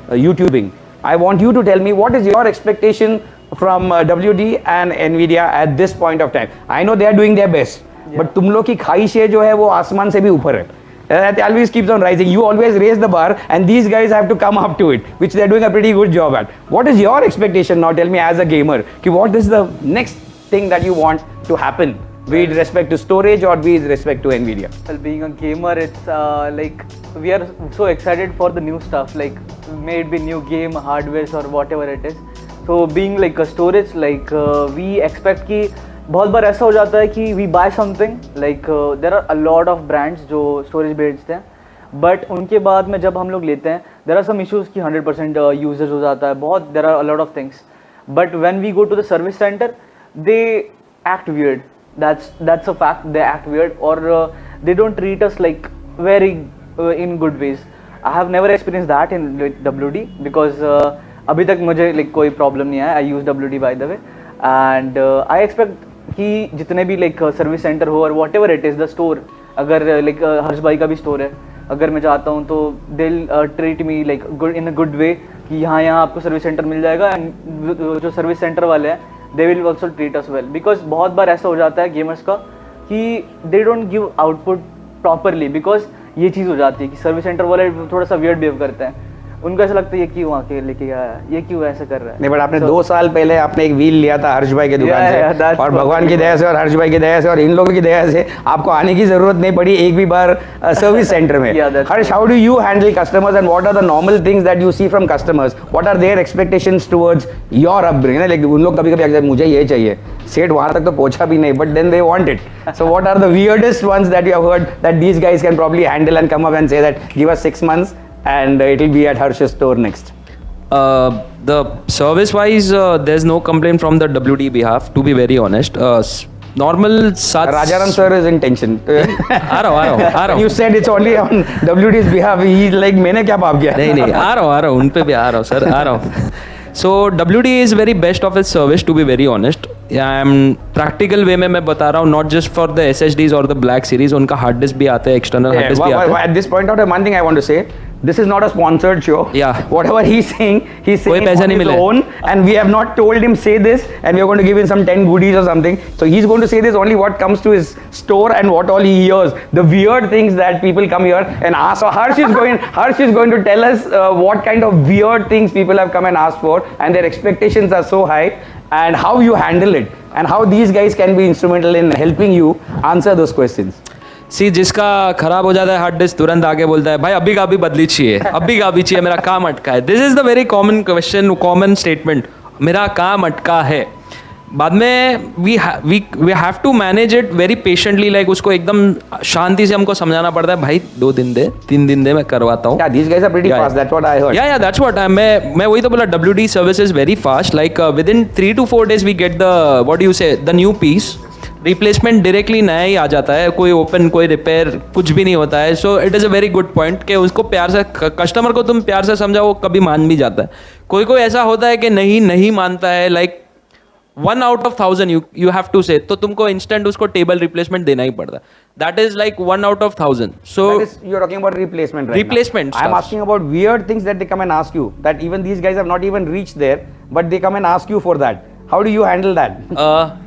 S1: YouTubing, I want you to tell me, what is your expectation from WD and Nvidia at this point of time? I know they are doing their best, but तुम लोग की ख्वाहिश जो है वो आसमान से भी ऊपर है. That always keeps on rising. You always raise the bar, and these guys have to come up to it, which they're doing a pretty good job at. What is your expectation now? Tell me, as a gamer, what is the next thing that you want to happen, with respect to storage or with respect to Nvidia?
S5: Well, being a gamer, it's like we are so excited for the new stuff, like may it be new game, hardware or whatever it is. So being like a storage, like we expect कि बहुत बार ऐसा हो जाता है कि we buy something, like there are a lot of brands जो storage बेचते हैं, but उनके बाद में जब हम लोग लेते हैं, there are some issues कि 100% usage हो जाता है, बहुत there are a lot of things, but when we go to the service center, they act weird. That's a fact. They act weird, or they don't treat us like very in good ways. I have never experienced that in WD because अभी तक मुझे like कोई problem नहीं आया. I use WD by the way, and I expect कि जितने भी like service center हो और whatever it is the store, अगर like हर्ष भाई का भी store है, अगर मैं जाता हूँ तो they'll treat me like good in a good way कि यहाँ आपको service center मिल जाएगा, and जो service center वाले हैं they will also treat us well, because बहुत बार ऐसा हो जाता है gamers का कि they don't give output properly, because
S6: ये चीज़ हो जाती है कि सर्विस सेंटर वाले थोड़ा सा वियर्ड बिहेव करते हैं, उनको ऐसा लगता है ये क्यों आके लेके गया है, ये क्यों ऐसा कर रहा है।
S1: नहीं बट आपने 2 साल पहले आपने एक व्हील लिया था हर्ष भाई के दुकान
S6: Yeah,
S1: से
S6: that's
S1: और
S6: what-
S1: भगवान की दया से और हर्ष भाई की दया से और इन लोगों की दया से आपको आने की जरूरत नहीं पड़ी एक भी बार सर्विस सेंटर में।
S6: Yeah, that's
S1: Harsh,
S6: right.
S1: How do you handle customers and what are the normal things that you see from customers, what are their expectations towards your upbringing? Like उन लोग कभी कभी मुझे ये चाहिए, सेठ वहां तक तो पहुंचा भी नहीं, but then they want it. So what are the weirdest ones that you have heard that these guys can probably handle and come up and say that give us 6 months and it will be at Harsh's store next?
S2: The service wise, there's no complaint from the WD behalf, to be very honest. Normal
S1: Rajaram sir is in tension.
S2: आ रहा हूँ
S1: You said it's only on WD's behalf. He's like मैंने क्या पाप किया?
S2: नहीं आ रहा हूँ उन पे भी आ रहा हूँ सर, आ रहा हूँ. So WD is very best of its service, to be very honest. I'm practical way में मैं बता रहा हूँ, not just for the SSDs or the Black series. उनका hard disk भी आता है, external hard disk भी आता है.
S1: At this point out, one thing I want to say, this is not a sponsored show.
S2: Yeah.
S1: Whatever he's saying
S2: कोई पैसा
S1: on
S2: नहीं
S1: his
S2: मिले.
S1: own, and we have not told him say this, and we are going to give him some 10 goodies or something. So he's going to say this only what comes to his store and what all he hears, the weird things that people come here and ask. So Harsh is going to tell us what kind of weird things people have come and asked for, and their expectations are so high, and how you handle it, and how these guys can be instrumental in helping you answer those questions.
S2: सी जिसका खराब हो जाता है hard disk तुरंत आके बोलता है भाई अभी का अभी बदली चाहिए, अभी का अभी चाहिए, मेरा काम अटका है. This is the very common question, common statement, मेरा काम अटका है. बाद में we have to manage it very patiently, like उसको एकदम शांति से हमको समझाना पड़ता है, भाई 2 दिन दे, 3 दिन दे, मैं करवाता हूँ.
S1: Yeah, these guys are pretty fast. That's what I heard.
S2: Yeah, that's what मैं वही तो बोला, WD service is very fast. Like within 3 to 4 days we get the what do you say, the new piece. Replacement directly नया ही आ जाता है, कोई open कोई repair कुछ भी नहीं होता है. So it is a very good point कि उसको प्यार से, कस्टमर को तुम प्यार से समझाओ, वो कभी मान भी जाता है. कोई ऐसा होता है कि नहीं मानता है, like 1 out of 1000 you have to say, तो तुमको इंस्टेंट उसको टेबल रिप्लेसमेंट देना ही पड़ता है. That is like 1 out of 1000. So
S1: you're talking about replacement right
S2: replacement
S1: now. I'm
S2: stuff.
S1: asking about weird things that they come and ask you, that even these guys have not even reached there, but they come and ask you for that. How do you handle that?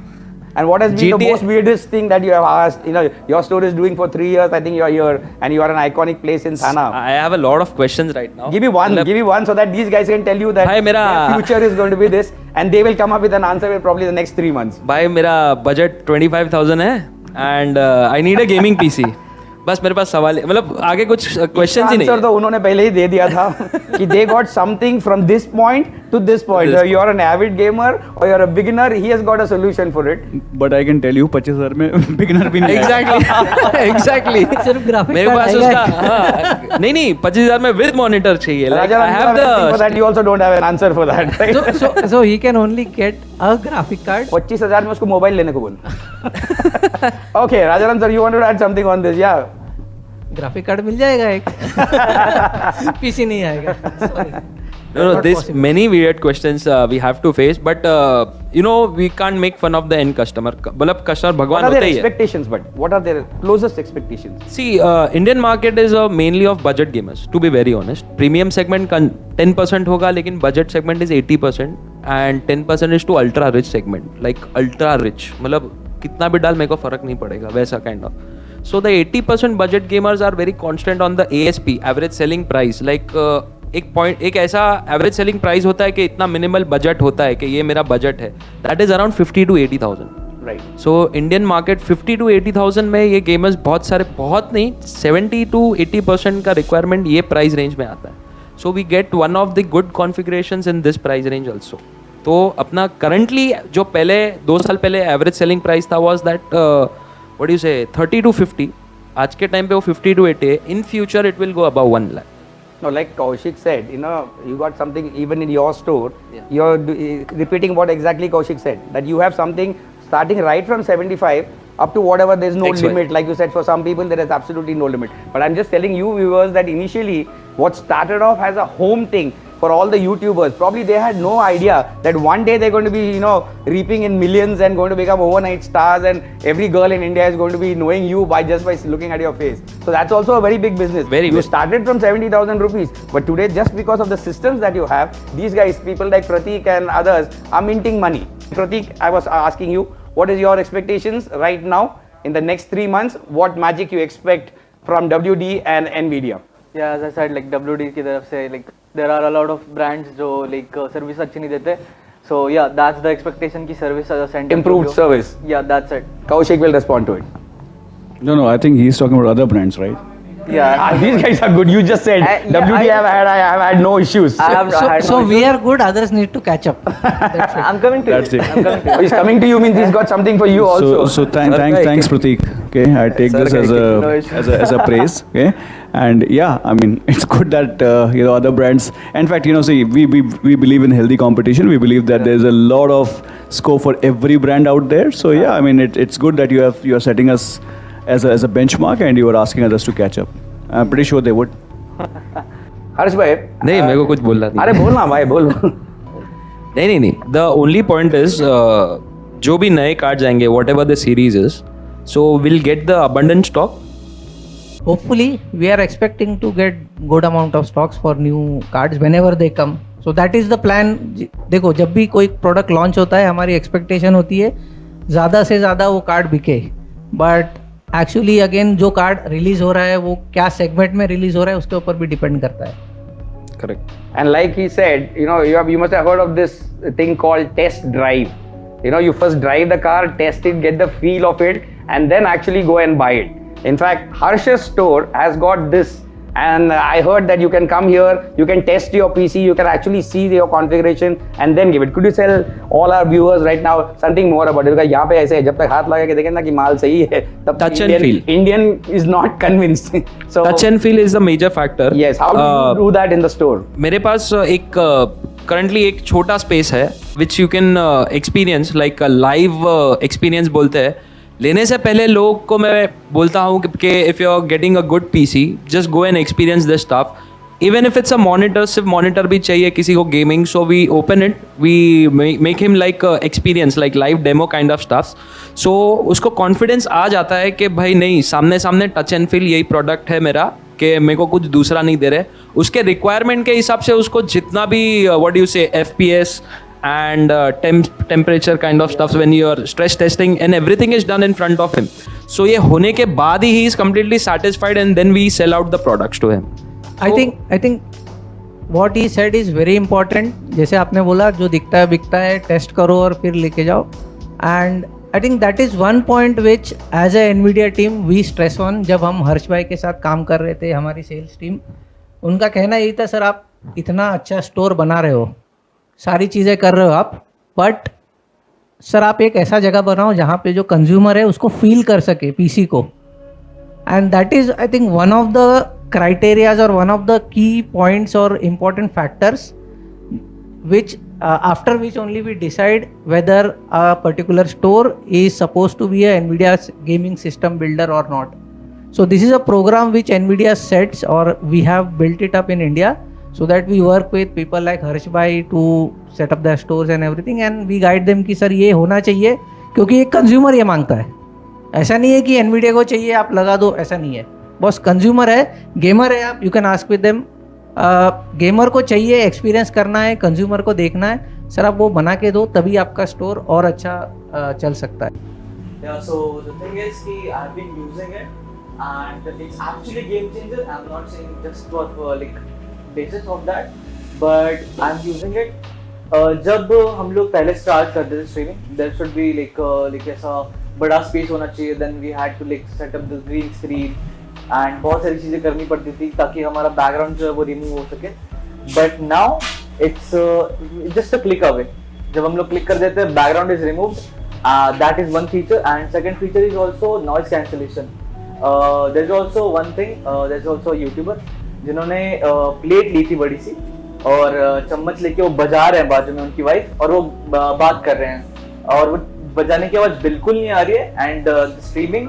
S1: And what has been the
S2: GTA
S1: most weirdest thing that you have asked? You know, your store is doing for 3 years. I think you're here, and you are an iconic place in Thana.
S2: I have a lot of questions right now.
S1: Give me one, so that these guys can tell you that
S2: भाई मेरा
S1: their future is going to be this, and they will come up with an answer in probably the next 3 months.
S2: भाई मेरा budget 25,000 है and I need a gaming PC. बस मेरे पास सवाल है, मतलब आगे कुछ क्वेश्चंस ही नहीं
S1: आंसर तो उन्होंने पहले ही दे दिया था कि they got something from this point to this point. You are an avid gamer or you are a beginner, he has got a solution for it.
S4: But I can tell you 25,000 में beginner भी नहीं है.
S2: Exactly
S3: सिर्फ graphic
S2: मेरे पास उसका नहीं 25,000 में with monitor चाहिए. Like I have
S1: for that you also don't have an answer for that, right?
S3: so he can only get a graphic card.
S1: 25,000 में उसको मोबाइल लेने को बोल. Okay, Rajaram sir, you want to add something on this? Yeah.
S3: Graphic card मिल जाएगा एक. PC नहीं आएगा. Sorry.
S2: No, this many weird questions we have to face, but you know we can't make fun of the end customer. मतलब customer
S1: What
S2: भगवान
S1: are
S2: होते
S1: their
S2: ही है.
S1: expectations? But what are their closest expectations?
S2: See, Indian market is mainly of budget gamers. To be very honest, premium segment 10% होगा, लेकिन budget segment is 80% and 10% is to ultra rich segment. Like ultra rich, मतलब कितना भी डाल मेरे को फर्क नहीं पड़ेगा, वैसा kind of. So the 80% budget gamers are very constant on the ASP, average selling price. Like एक ऐसा एवरेज सेलिंग प्राइस होता है कि इतना मिनिमल बजट होता है कि ये मेरा बजट है. That is around 50 to 80,000.
S1: Right.
S2: So Indian market 50 to 80,000 में ये गेमर्स बहुत सारे, बहुत नहीं 70 to 80% का रिक्वायरमेंट ये प्राइस रेंज में आता है. So we get one of the good configurations in this price range also. तो अपना करंटली जो पहले 2 साल पहले एवरेज सेलिंग प्राइस था was that what you say 30 to 50. आज के टाइम पे वो 50 to 80 है. In future it will go above 1 lakh.
S1: No, like Kaushik said, you know, you got something even in your store. Yeah. You're repeating what exactly Kaushik said, that you have something starting right from 75 up to whatever. There's no limit. Like you said, for some people there is absolutely no limit. But I'm just telling you viewers that initially what started off as a home thing for all the YouTubers, probably they had no idea that one day they're going to be, you know, reaping in millions and going to become overnight stars, and every girl in India is going to be knowing you by looking at your face. So that's also a very big business. You started from 70,000 rupees, but today just because of the systems that you have, these guys, people like Pratik and others, are minting money. Pratik, I was asking you, what is your expectations right now in the next 3 months? What magic you expect from WD and Nvidia.
S6: Yeah, as I said, like WD की तरफ से like there are a lot of brands जो like service अच्छी नहीं देते. So yeah, that's the expectation की service center.
S1: Improved service.
S6: Yeah, that's it.
S1: Kaushik will respond to it.
S4: No, I think he's talking about other brands, right?
S6: Yeah.
S1: These guys are good. You just said WD I have had no issues.
S6: I have had
S3: So
S6: no
S3: we
S6: issues.
S3: are good, others need to catch up. That's it.
S6: I'm coming to
S4: That's
S6: you.
S4: it.
S6: I'm coming to you.
S1: He's coming to you means he's got something for you also.
S4: So thanks Pratik. Okay, I take this as
S6: No
S4: a
S6: issues.
S4: as a praise. Okay, and yeah, I mean it's good that other brands. In fact, see, we believe in healthy competition. We believe that there's a lot of scope for every brand out there. So yeah, I mean it's good that you are setting us as a benchmark and you are asking others to catch up. I'm pretty sure they would.
S1: हर्ष भाई
S2: नहीं मेरे को कुछ बोलना नहीं
S1: अरे बोलना भाई बोल
S2: नहीं द ओनली पॉइंट इज जो भी नए कार्ड्स आएंगे what ever the series is so will get the abundant stock
S3: Hopefully, we are expecting to get good amount of stocks for new cards whenever they come. So that is the plan. देखो जब भी कोई product launch होता है हमारी expectation होती है ज़्यादा से ज़्यादा वो कार्ड बिके बट एक्चुअली अगेन जो कार्ड रिलीज हो रहा है वो क्या सेगमेंट में रिलीज हो रहा है उसके ऊपर भी डिपेंड करता है.
S2: Correct
S1: And like he said, you must have heard of this thing called test drive. You first drive the car, test it, get the feel of it, and then actually go and buy it. In fact, Harsh's store has got this, and I heard that you can come here, you can test your PC, you can actually see your configuration and then give it. Could you tell all our viewers right now something more about it? Because यहाँ पे ऐसे है, जब तक हाथ लगा के देखें ना कि माल सही है, तब
S2: Touch and feel.
S1: Indian is not convinced. So
S2: touch and feel is the major factor
S1: yes, how do you do that in the store?
S2: मेरे पास एक करंटली एक छोटा स्पेस है which you can experience like live experience बोलते हैं. लेने से पहले लोग को मैं बोलता हूँ कि if you are getting a good PC just go and experience this stuff. Even if it's a monitor, सिर्फ मॉनिटर भी चाहिए किसी को gaming, so we open it, we make him like experience like live demo kind of stuffs. So उसको confidence आ जाता है कि भाई नहीं, सामने सामने टच एंड फील यही प्रोडक्ट है मेरा, कि मेरे को कुछ दूसरा नहीं दे रहे. उसके रिक्वायरमेंट के हिसाब से उसको जितना भी व्हाट यू से FPS and temperature kind of stuff when you are stress testing and everything is done in front of him. So ये होने के बाद ही he is completely satisfied and then we sell out the products to him.
S3: I think what he said is very important. जैसे आपने बोला जो दिखता है बिकता है, टेस्ट करो और फिर लेके जाओ. And I think that is one point which as a Nvidia team we stress on. जब हम हर्ष भाई के साथ काम कर रहे थे, हमारी सेल्स टीम, उनका कहना यही था, सर आप इतना अच्छा स्टोर बना रहे हो, सारी चीज़ें कर रहे हो आप, बट सर आप एक ऐसा जगह बनाओ जहाँ पे जो कंज्यूमर है उसको फील कर सके पीसी को. And that is I think one of the criterias और one of the key points और important factors which after which only we decide whether a particular store is supposed to be a Nvidia's gaming system builder or not. So this is a program which Nvidia sets, or we have built it up in India, so that we work with people like Harsh bhai to set up their stores and everything, and we guide them कि sir ये होना चाहिए क्योंकि एक consumer ये मांगता है. ऐसा नहीं है कि Nvidia को चाहिए आप लगा दो, ऐसा नहीं है. बस कंज्यूमर है, गेमर है, आप you can ask with them. Gamer को चाहिए एक्सपीरियंस करना है, कंज्यूमर को देखना है, सर आप वो बना के दो, तभी आपका स्टोर और अच्छा चल सकता है.
S5: Yeah, so the thing is कि I've been using it and it's actually game changer. I'm not saying just for like basis of that, but I'm using it. जब हम लोग पहले स्टार्ट करते थे streaming, there should be like ऐसा बड़ा space होना चाहिए. Then we had to like set up the green screen and बहुत सारी चीज़ें करनी पड़ती थी ताकि हमारा बैकग्राउंड जो है वो रिमूव हो सके. But now it's just a click away. जब हम लोग क्लिक कर देते हैं, background is removed. That is one feature. And second feature is also noise cancellation. There is also one thing, there is also YouTuber जिन्होंने प्लेट ली थी बड़ी सी और चम्मच लेके वो बजा रहे हैं बाजू में उनकी वाइफ, और वो बात कर रहे हैं और वो बजाने की आवाज बिल्कुल नहीं आ रही है एंड स्ट्रीमिंग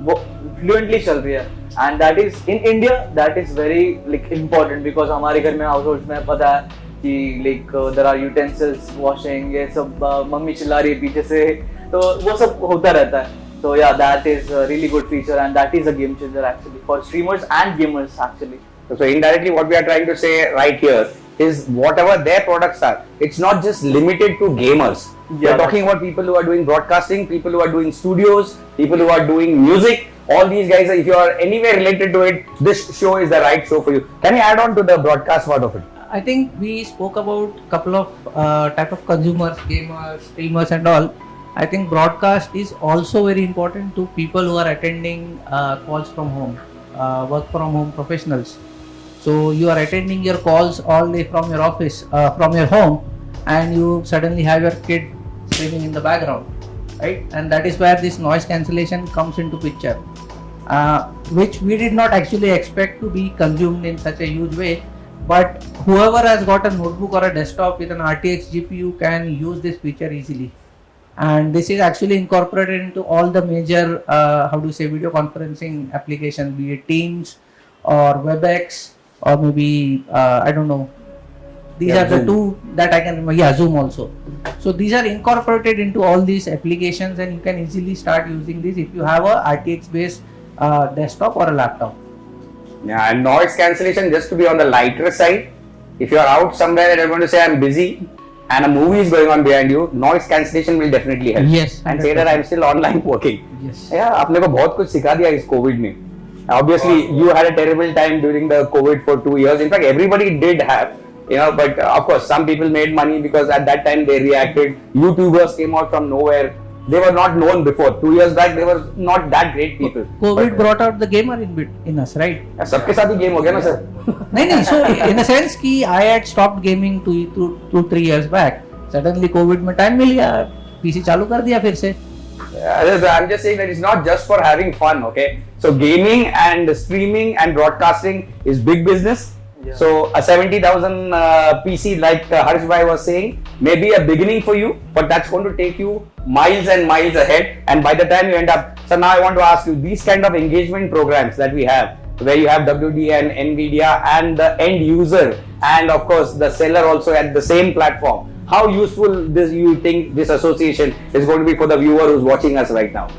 S5: वो फ्लुएंटली चल रही है. And that is in India, that is very like important because हमारे घर में हाउस होल्ड में पता है कि like there are utensils washing, ये सब मम्मी चिल्ला रही है पीछे से, तो वो सब होता रहता है. So yeah, that is a really good feature and that is a game changer actually for streamers and gamers actually.
S1: So indirectly what we are trying to say right here is whatever their products are, it's not just limited to gamers. We are talking about people who are doing broadcasting, people who are doing studios, people who are doing music, all these guys, if you are anywhere related to it, this show is the right show for you. Can you add on to the broadcast part of it?
S3: I think we spoke about couple of type of consumers, gamers, streamers, and all. I think broadcast is also very important to people who are attending calls from home, work from home professionals. So you are attending your calls all day from your office, from your home, and you suddenly have your kid screaming in the background, right? And that is where this noise cancellation comes into picture, which we did not actually expect to be consumed in such a huge way. But whoever has got a notebook or a desktop with an RTX GPU can use this feature easily. And this is actually incorporated into all the major, video conferencing applications, be it Teams or WebEx or maybe, I don't know. These are the two that I can remember. Yeah, Zoom also. So these are incorporated into all these applications, and you can easily start using this if you have a RTX based desktop or a laptop.
S1: Yeah, and noise cancellation, just to be on the lighter side, if you are out somewhere and you're going to say I'm busy and a movie is going on behind you, noise cancellation will definitely help.
S3: Yes.
S1: And say that I'm still online working.
S3: Yes.
S1: Yeah, आपने को बहुत कुछ सिखा दिया इस COVID में. Obviously, you had a terrible time during the COVID for 2 years. In fact, everybody did have, but of course, some people made money because at that time they reacted. YouTubers came out from nowhere. They were not known before. 2 years back, they were not that great people.
S3: COVID brought out the gamer in us, right?
S1: सबके साथ ही game हो गया ना sir.
S3: नहीं, so in a sense कि I had stopped gaming 2-3 years back. Suddenly COVID में time मिल गया, PC चालू कर दिया फिर से.
S1: I'm just saying that it's not just for having fun, okay? So gaming and streaming and broadcasting is big business. Yeah. So a 70,000 PC, like Harsh Bhai was saying, may be a beginning for you, but that's going to take you miles and miles ahead. And by the time you end up, so now I want to ask you, these kind of engagement programs that we have, where you have WD and Nvidia and the end user, and of course the seller also at the same platform. How useful this you think this association is going to be for the viewer who's watching us right now?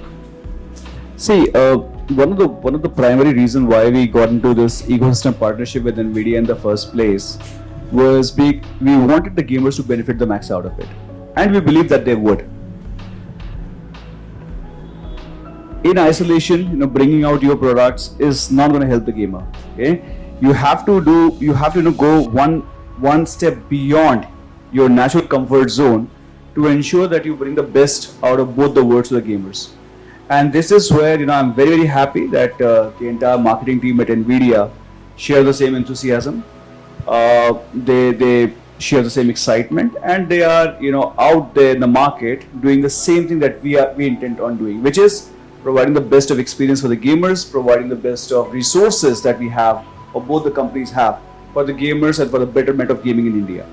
S4: See, one of the primary reasons why we got into this ecosystem partnership with Nvidia in the first place was we wanted the gamers to benefit the max out of it, and we believe that they would. In isolation, bringing out your products is not going to help the gamer. Okay, you have to go one step beyond your natural comfort zone to ensure that you bring the best out of both the worlds to the gamers. And this is where I'm very, very happy that the entire marketing team at Nvidia share the same enthusiasm. They share the same excitement, and they are out there in the market doing the same thing that we intend on doing, which is providing the best of experience for the gamers, providing the best of resources that we have, or both the companies have, for the gamers and for the betterment of gaming in India.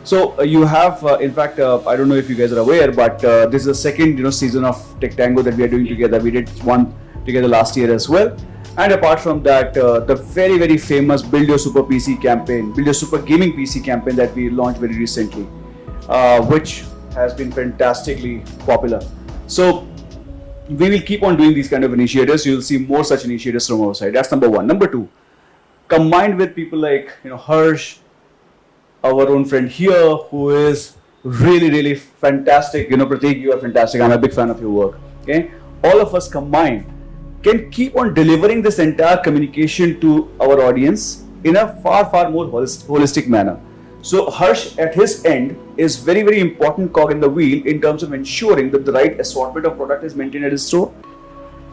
S4: So you have, in fact, I don't know if you guys are aware, but this is the second season of Tech Tango that we are doing together. We did one together last year as well. And apart from that, the very, very famous Build Your Super PC campaign, Build Your Super Gaming PC campaign that we launched very recently, which has been fantastically popular. So we will keep on doing these kind of initiatives. You will see more such initiatives from our side. That's number one. Number two, combined with people like Harsh, our own friend here, who is really, really fantastic. Pratik, you are fantastic. I'm a big fan of your work. Okay, all of us combined can keep on delivering this entire communication to our audience in a far, far more holistic manner. So Harsh at his end is very, very important cog in the wheel in terms of ensuring that the right assortment of product is maintained at his store.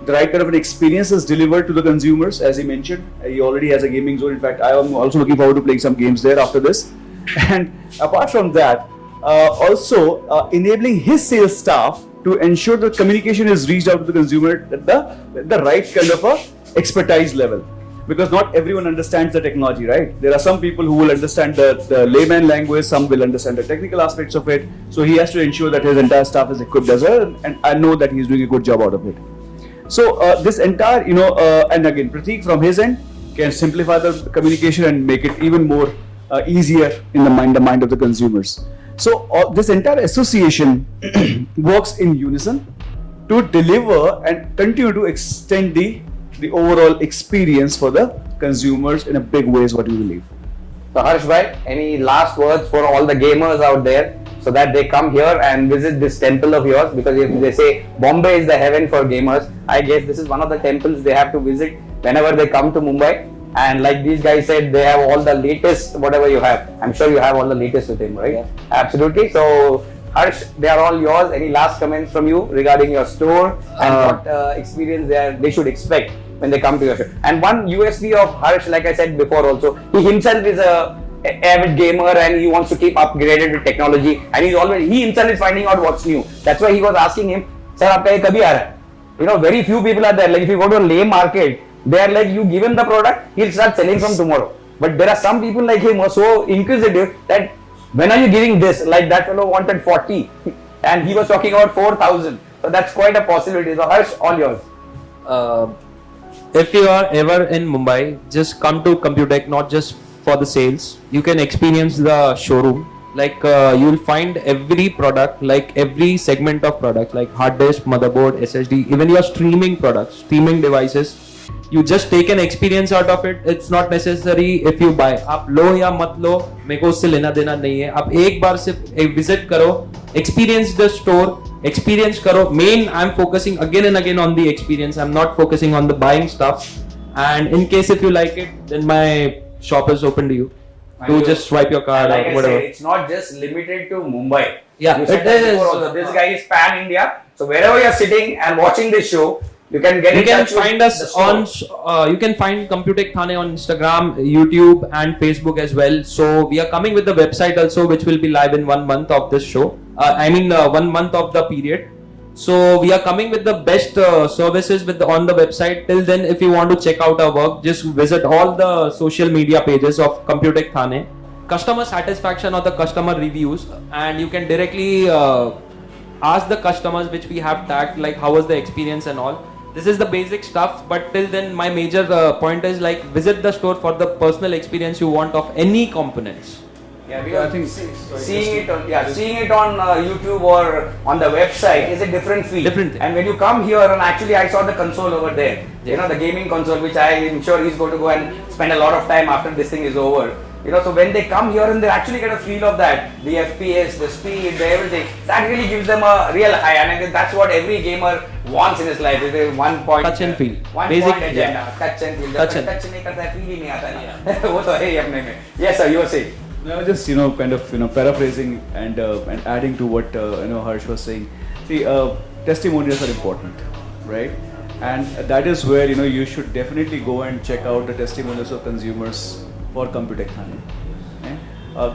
S4: The right kind of an experience is delivered to the consumers. As he mentioned, he already has a gaming zone. In fact, I am also looking forward to playing some games there after this. And apart from that, also enabling his sales staff to ensure that communication is reached out to the consumer at the right kind of a expertise level. Because not everyone understands the technology, right? There are some people who will understand the layman language, some will understand the technical aspects of it. So he has to ensure that his entire staff is equipped as well, and I know that he's doing a good job out of it. So this entire, and again, Pratik from his end can simplify the communication and make it even more easier in the mind of the consumers. So this entire association works in unison to deliver and continue to extend the overall experience for the consumers in a big way is what we believe.
S1: So Harsh bhai, any last words for all the gamers out there? so that they come here and visit this temple of yours, because if they say Bombay is the heaven for gamers, I guess this is one of the temples they have to visit whenever they come to Mumbai. And like these guys said, they have all the latest, whatever you have. I'm sure you have all the latest with him, right?
S6: Yeah.
S1: Absolutely. So Harsh, they are all yours. Any last comments from you regarding your store and what experience they should expect when they come to your show? And one USP of Harsh, like I said before also, he himself is a avid gamer and he wants to keep upgraded with technology, and he himself is finding out what's new. That's why he was asking him, sir, aapka ye kabhi aa raha hai? You know, very few people are there. Like if you go to a lay market, they are like, you give him the product, he'll start selling from tomorrow. But there are some people like him who are so inquisitive that when are you giving this? Like that fellow wanted 40 and he was talking about 4,000. So that's quite a possibility. So Harsh, all yours.
S2: If you are ever in Mumbai, just come to Computech, not just for the sales. You can experience the showroom. Like you'll find every product, like every segment of product, like hard disk, motherboard, SSD, even your streaming products, streaming devices. You just take an experience out of it. It's not necessary if you buy. आप लो या मत लो, मेरे को उससे लेना देना नहीं है. आप एक बार सिर्फ एक visit करो, experience the store, experience करो. Main, I'm focusing again and again on the experience. I'm not focusing on the buying stuff. And in case if you like it, then my shop is open to you. To just swipe your card
S1: like
S2: or
S1: I
S2: whatever.
S1: said, it's not just limited to Mumbai.
S2: Yeah,
S1: You said
S2: it
S1: that
S2: is.
S1: before also. This guy is pan India. So wherever you're sitting and watching this show, you can get
S2: You
S1: in
S2: can
S1: touch with
S2: find
S1: the
S2: us
S1: store.
S2: on. You can find Computech Thane on Instagram, YouTube, and Facebook as well. So we are coming with the website also, which will be live in 1 month of this show. 1 month of the period. So we are coming with the best services on the website. Till then, if you want to check out our work, just visit all the social media pages of Computech Thane. Customer satisfaction or the customer reviews, and you can directly ask the customers which we have tagged, like how was the experience and all. This is the basic stuff, but till then my major point is like visit the store for the personal experience you want of any components.
S1: Yeah, because I think seeing it on YouTube or on the website is a different feel.
S2: Different thing.
S1: And when you come here, and actually I saw the console over there, you know, the gaming console, which I am sure he's going to go and spend a lot of time after this thing is over. You know, so when they come here and they actually get a feel of that, the FPS, the speed, the everything, that really gives them a real high. And I guess that's what every gamer wants in his life. Is a 1 point
S2: Touch and feel.
S1: One
S2: Basic,
S1: point agenda.
S2: yeah.
S1: Touch and feel.
S2: Touch and-
S1: touch नहीं करता है, feel ही नहीं आता है. वो तो है ही अपने में. Yes sir, you were saying.
S4: No, just kind of paraphrasing and adding to what Harsh was saying. See, testimonials are important, right? And that is where you should definitely go and check out the testimonials of consumers for Computech Thane. Okay?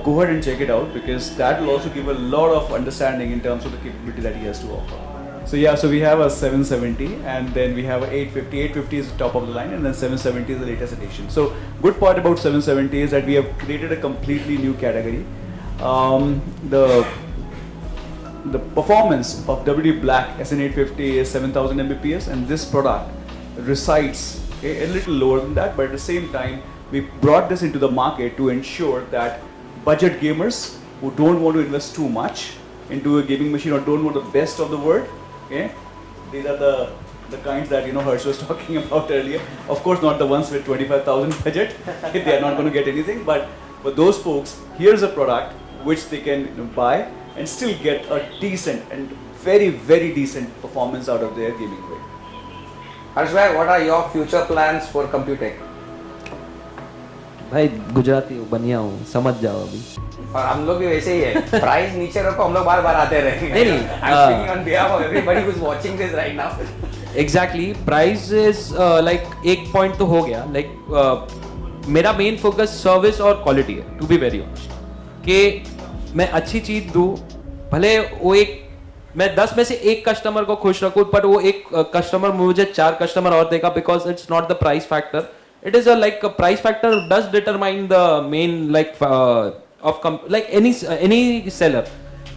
S4: Go ahead and check it out, because that will also give a lot of understanding in terms of the capability that he has to offer. So yeah, so we have a 770 and then we have a 850. 850 is the top of the line, and then 770 is the latest edition. So good part about 770 is that we have created a completely new category. The performance of WD Black SN850 is 7000 Mbps, and this product resides a little lower than that, but at the same time we brought this into the market to ensure that budget gamers who don't want to invest too much into a gaming machine or don't want the best of the world, okay, these are the kinds that Harsh was talking about earlier. Of course, not the ones with 25,000 budget. They are not going to get anything. But for those folks, here's a product which they can buy and still get a decent and very, very decent performance out of their gaming rig.
S1: Harsh bhai, what are your future plans for Computech?
S2: भाई गुजराती हूँ, बनिया हूँ, समझ जाओ अभी.
S1: और हम लोग भी वैसे ही है. प्राइस नीचे रखो, हम लोग बार बार आते रहेंगे.
S2: नहीं.
S1: I'm speaking on behalf of everybody who's watching this right now.
S2: Exactly, price is like एक point तो हो गया. Like मेरा main focus service और quality है. To be very honest, कि मैं अच्छी चीज दूँ, भले वो मैं 10 में से एक कस्टमर को खुश रखूँ, पर वो एक कस्टमर मुझे 4 कस्टमर और देगा, because it's not the price factor. It is a price factor does determine the main any seller.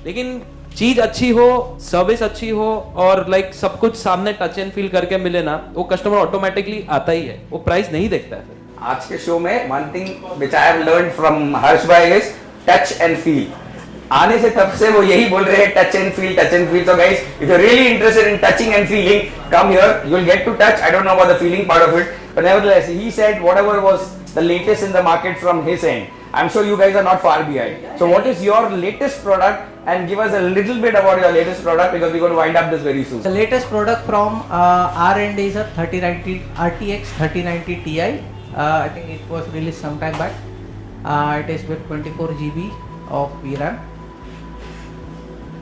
S2: लेकिन चीज अच्छी हो, सर्विस अच्छी हो और सब कुछ सामने टच एंड फील करके मिले ना, वो कस्टमर ऑटोमेटिकली आता ही है, वो प्राइस नहीं देखता है.
S1: आज के शो में one thing which I have learned from Harsh bhai is touch and feel. आने से तब से वो यही बोल रहे हैं, touch and feel, touch and feel. So guys, if you're really interested in touching and feeling, come here. You'll get to touch. I don't know about the feeling part of it, but nevertheless, he said whatever was the latest in the market from his end. I'm sure you guys are not far behind. So what is your latest product and give us a little bit about your latest product because we're going to wind up this very soon.
S3: The latest product from our end is a 3090 RTX 3090 Ti. I think it was released some time back. It is with 24 GB of VRAM.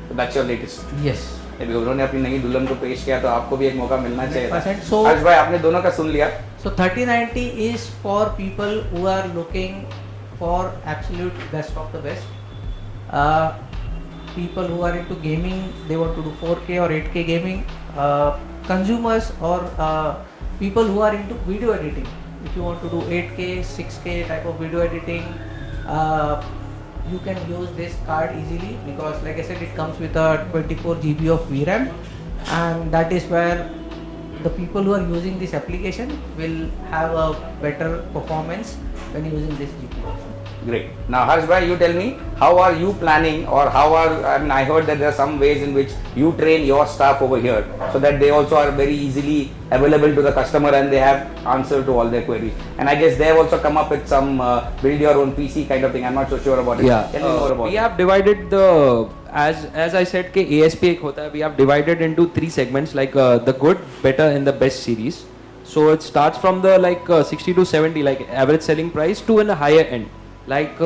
S1: So that's your latest.
S3: Yes.
S1: अभी उन्होंने अपनी नई दुल्हन को पेश किया तो आपको भी एक मौका मिलना चाहिए था।
S3: 100%. So
S1: हर्ष भाई आपने दोनों का सुन लिया।
S3: So 3090 is for people who are looking for absolute best of the best. People who are into gaming, they want to do 4K or 8K gaming. Consumers or people who are into video editing. If you want to do 8K, 6K type of video editing, you can use this card easily because, like I said, it comes with a 24 GB of VRAM, and that is where the people who are using this application will have a better performance when using this GPU.
S1: Great. Now, Harsh bhai, you tell me, how are you planning, or how are, I mean, I heard that there are some ways in which you train your staff over here so that they also are very easily available to the customer and they have answer to all their queries. And I guess they have also come up with some build your own PC kind of thing. I'm not so sure about it.
S2: Yeah.
S1: Tell me more about
S2: We
S1: it.
S2: have divided the, as I said, ke ASP ek hota hai, we have divided into 3 segments like the good, better and the best series. So it starts from the like 60 to 70 like average selling price to in a higher end. Like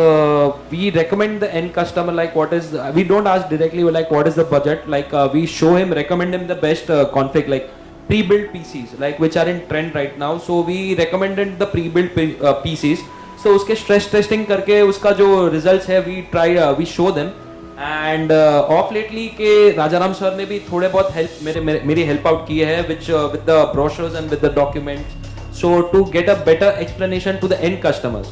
S2: we recommend the end customer like what is we don't ask directly like what is the budget, like we show him, recommend him the best config like pre-built PCs like which are in trend right now. So we recommended the pre-built PCs. So uske stress testing करके उसका जो results है we try we show them. And off lately के Rajaram sir ने भी थोड़े बहुत help मेरी help out किए हैं which with the brochures and with the documents. So to get a better explanation to the end customers.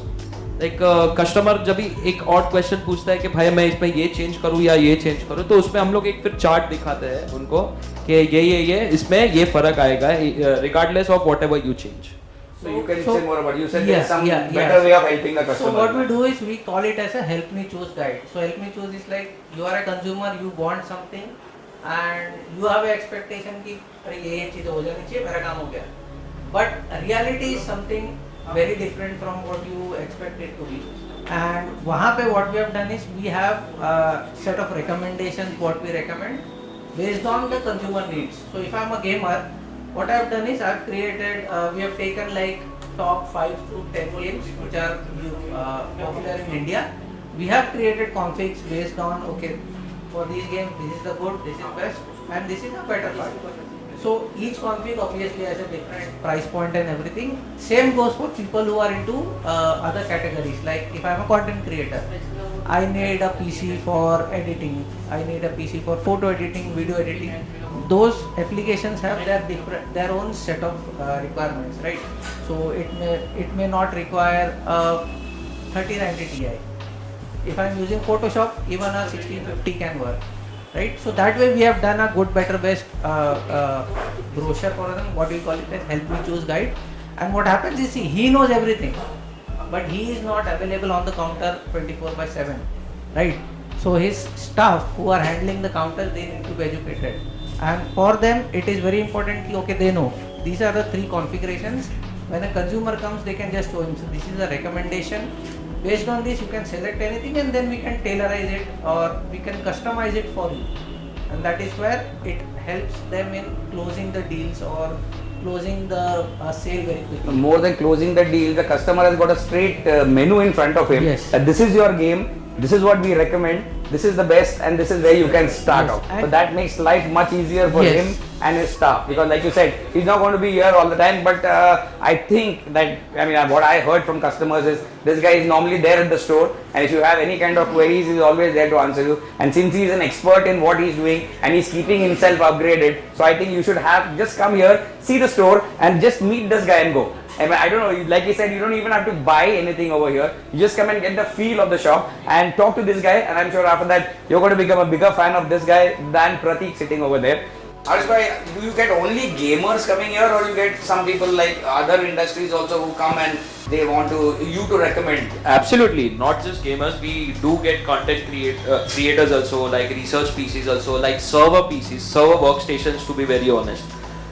S2: एक कस्टमर जब भी एक और क्वेश्चन पूछता है कि भाई मैं इसमें ये चेंज करूँ या ये चेंज करूँ, तो उसमें हम लोग एक फिर चार्ट दिखाते हैं उनको कि ये इसमें ये फर्क आएगा regardless of whatever you change.
S1: So you can say more about it. You said
S3: yes,
S1: there's some
S3: yeah,
S1: better way of helping the
S3: So
S1: customer.
S3: what we do is we call it as a help me choose guide. So help me choose is like you are a consumer, you want something and you have an expectation कि अरे ये चीज़ हो जानी चाहिए, मेरा काम हो गया. But reality is something very different from what you expect it to be. And वहाँ पे what we have done is we have a set of recommendations what we recommend based on the consumer needs. So if I'm a gamer, what I have done is I've created, we have taken like top 5 to 10 games which are popular in India. We have created configs based on okay, for these games this is the good, this is best, and this is a better part. So each config obviously has a different price point and everything. Same goes for people who are into other categories. Like if I'm a content creator, I need a PC for editing. I need a PC for photo editing, video editing. Those applications have their own set of requirements, right? So it may not require a 3090 Ti. If I'm using Photoshop, even a 1650 can work. Right, so that way we have done a good, better, best brochure for them. What we call it as help me choose guide. And what happens is he knows everything, but he is not available on the counter 24/7, right? So his staff who are handling the counter, they need to be educated. And for them, it is very important that okay, they know these are the 3 configurations. When a consumer comes, they can just show him. So this is a recommendation. Based on this, you can select anything and then we can tailorize it or we can customize it for you. And that is where it helps them in closing the deals or closing the sale very quickly.
S1: More than closing the deal, the customer has got a straight menu in front of him.
S3: Yes.
S1: That this is your game, this is what we recommend, this is the best, and this is where you can start
S3: Yes.
S1: out. So that makes life much easier for
S3: Yes.
S1: him and his staff, because like you said, he's not going to be here all the time, but I think that, I mean, what I heard from customers is this guy is normally there at the store, and if you have any kind of queries, he's always there to answer you. And since he's an expert in what he's doing and he's keeping himself upgraded, so I think you should have just come here, see the store and just meet this guy and go. I mean, I don't know, like you said, you don't even have to buy anything over here. You just come and get the feel of the shop and talk to this guy, and I'm sure after that you're going to become a bigger fan of this guy than Pratik sitting over there. Harsh bhai, do you get only gamers coming here, or you get some people like other industries also who come and they want you to recommend?
S2: Absolutely, not just gamers. We do get content creators also, like research PCs also, like server PCs, server workstations to be very honest.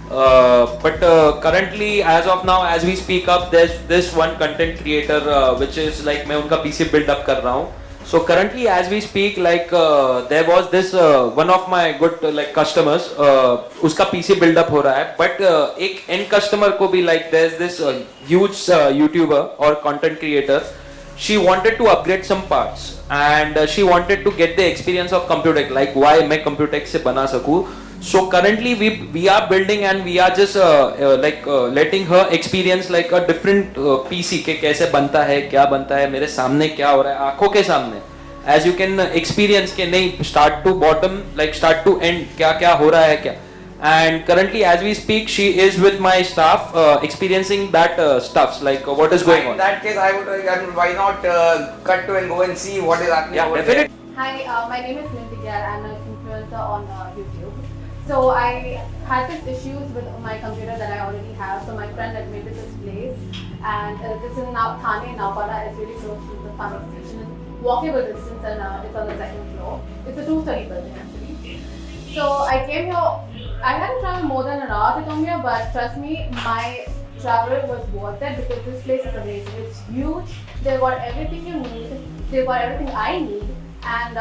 S2: But currently, as of now, as we speak up, there's this one content creator which is like मैं उनका PC build up कर रहा हूँ. So currently, as we speak, like there was this one of my good like customers, उसका PC build up हो रहा है, but एक end customer को भी like there's this huge YouTuber or content creator. She wanted to upgrade some parts and she wanted to get the experience of Computech, like why मैं Computech से बना सकूँ. So currently we are building and we are just letting her experience like a different PC के कैसे बनता है, क्या बनता है, मेरे सामने क्या हो रहा है, आंखों के सामने. As you can experience के नहीं start to bottom, like start to end, क्या क्या हो रहा है क्या. And currently as we speak she is with my staff experiencing that stuffs like what is going on.
S1: In that case, I would why not cut to and go and see what is happening
S2: Yeah,
S1: over
S2: definitely.
S7: Hi, my name is Nvidia. I'm an influencer on YouTube. So I had these issues with my computer that I already have. So my friend admitted this place, and this is now Thane Navpada. It's really close to the farming station. It's walkable distance, and it's on the second floor. It's a two-story building actually. So I came here. I had to travel more than an hour to come here, but trust me, my travel was worth it because this place is amazing. It's huge. They've got everything you need. They've got everything I need. And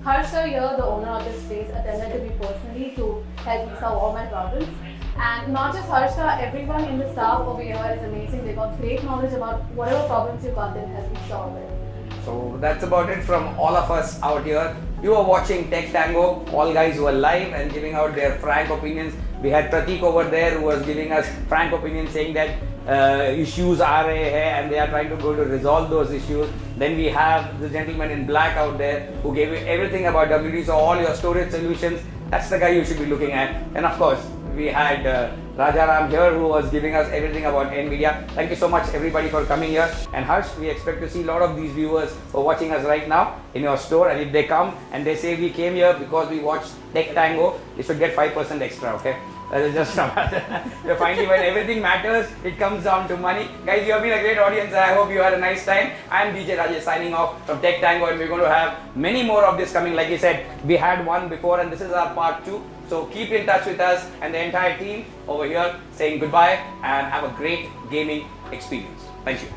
S7: Harsha here, the owner of this place, attended to me personally to help me solve all my problems. And not just Harsha, everyone in the staff over here is amazing. They got great knowledge about whatever problems you got, they help me solve it.
S1: So that's about it from all of us out here. You are watching Tech Tango, all guys who are live and giving out their frank opinions. We had Pratik over there who was giving us frank opinions saying that issues are and they are trying to go to resolve those issues. Then we have the gentleman in black out there who gave you everything about WD, so all your storage solutions. That's the guy you should be looking at. And of course, we had Rajaram here who was giving us everything about Nvidia. Thank you so much everybody for coming here. And Harsh, we expect to see a lot of these viewers who are watching us right now in your store. And if they come and they say we came here because we watched Tech Tango, they should get 5% extra, okay? That is just finally when everything matters, it comes down to money. Guys, you have been a great audience. I hope you had a nice time. I am DJ Rajesh signing off from Tech Tango, and we're going to have many more of this coming. Like I said, we had one before and this is our part 2. So keep in touch with us and the entire team over here saying goodbye and have a great gaming experience. Thank you.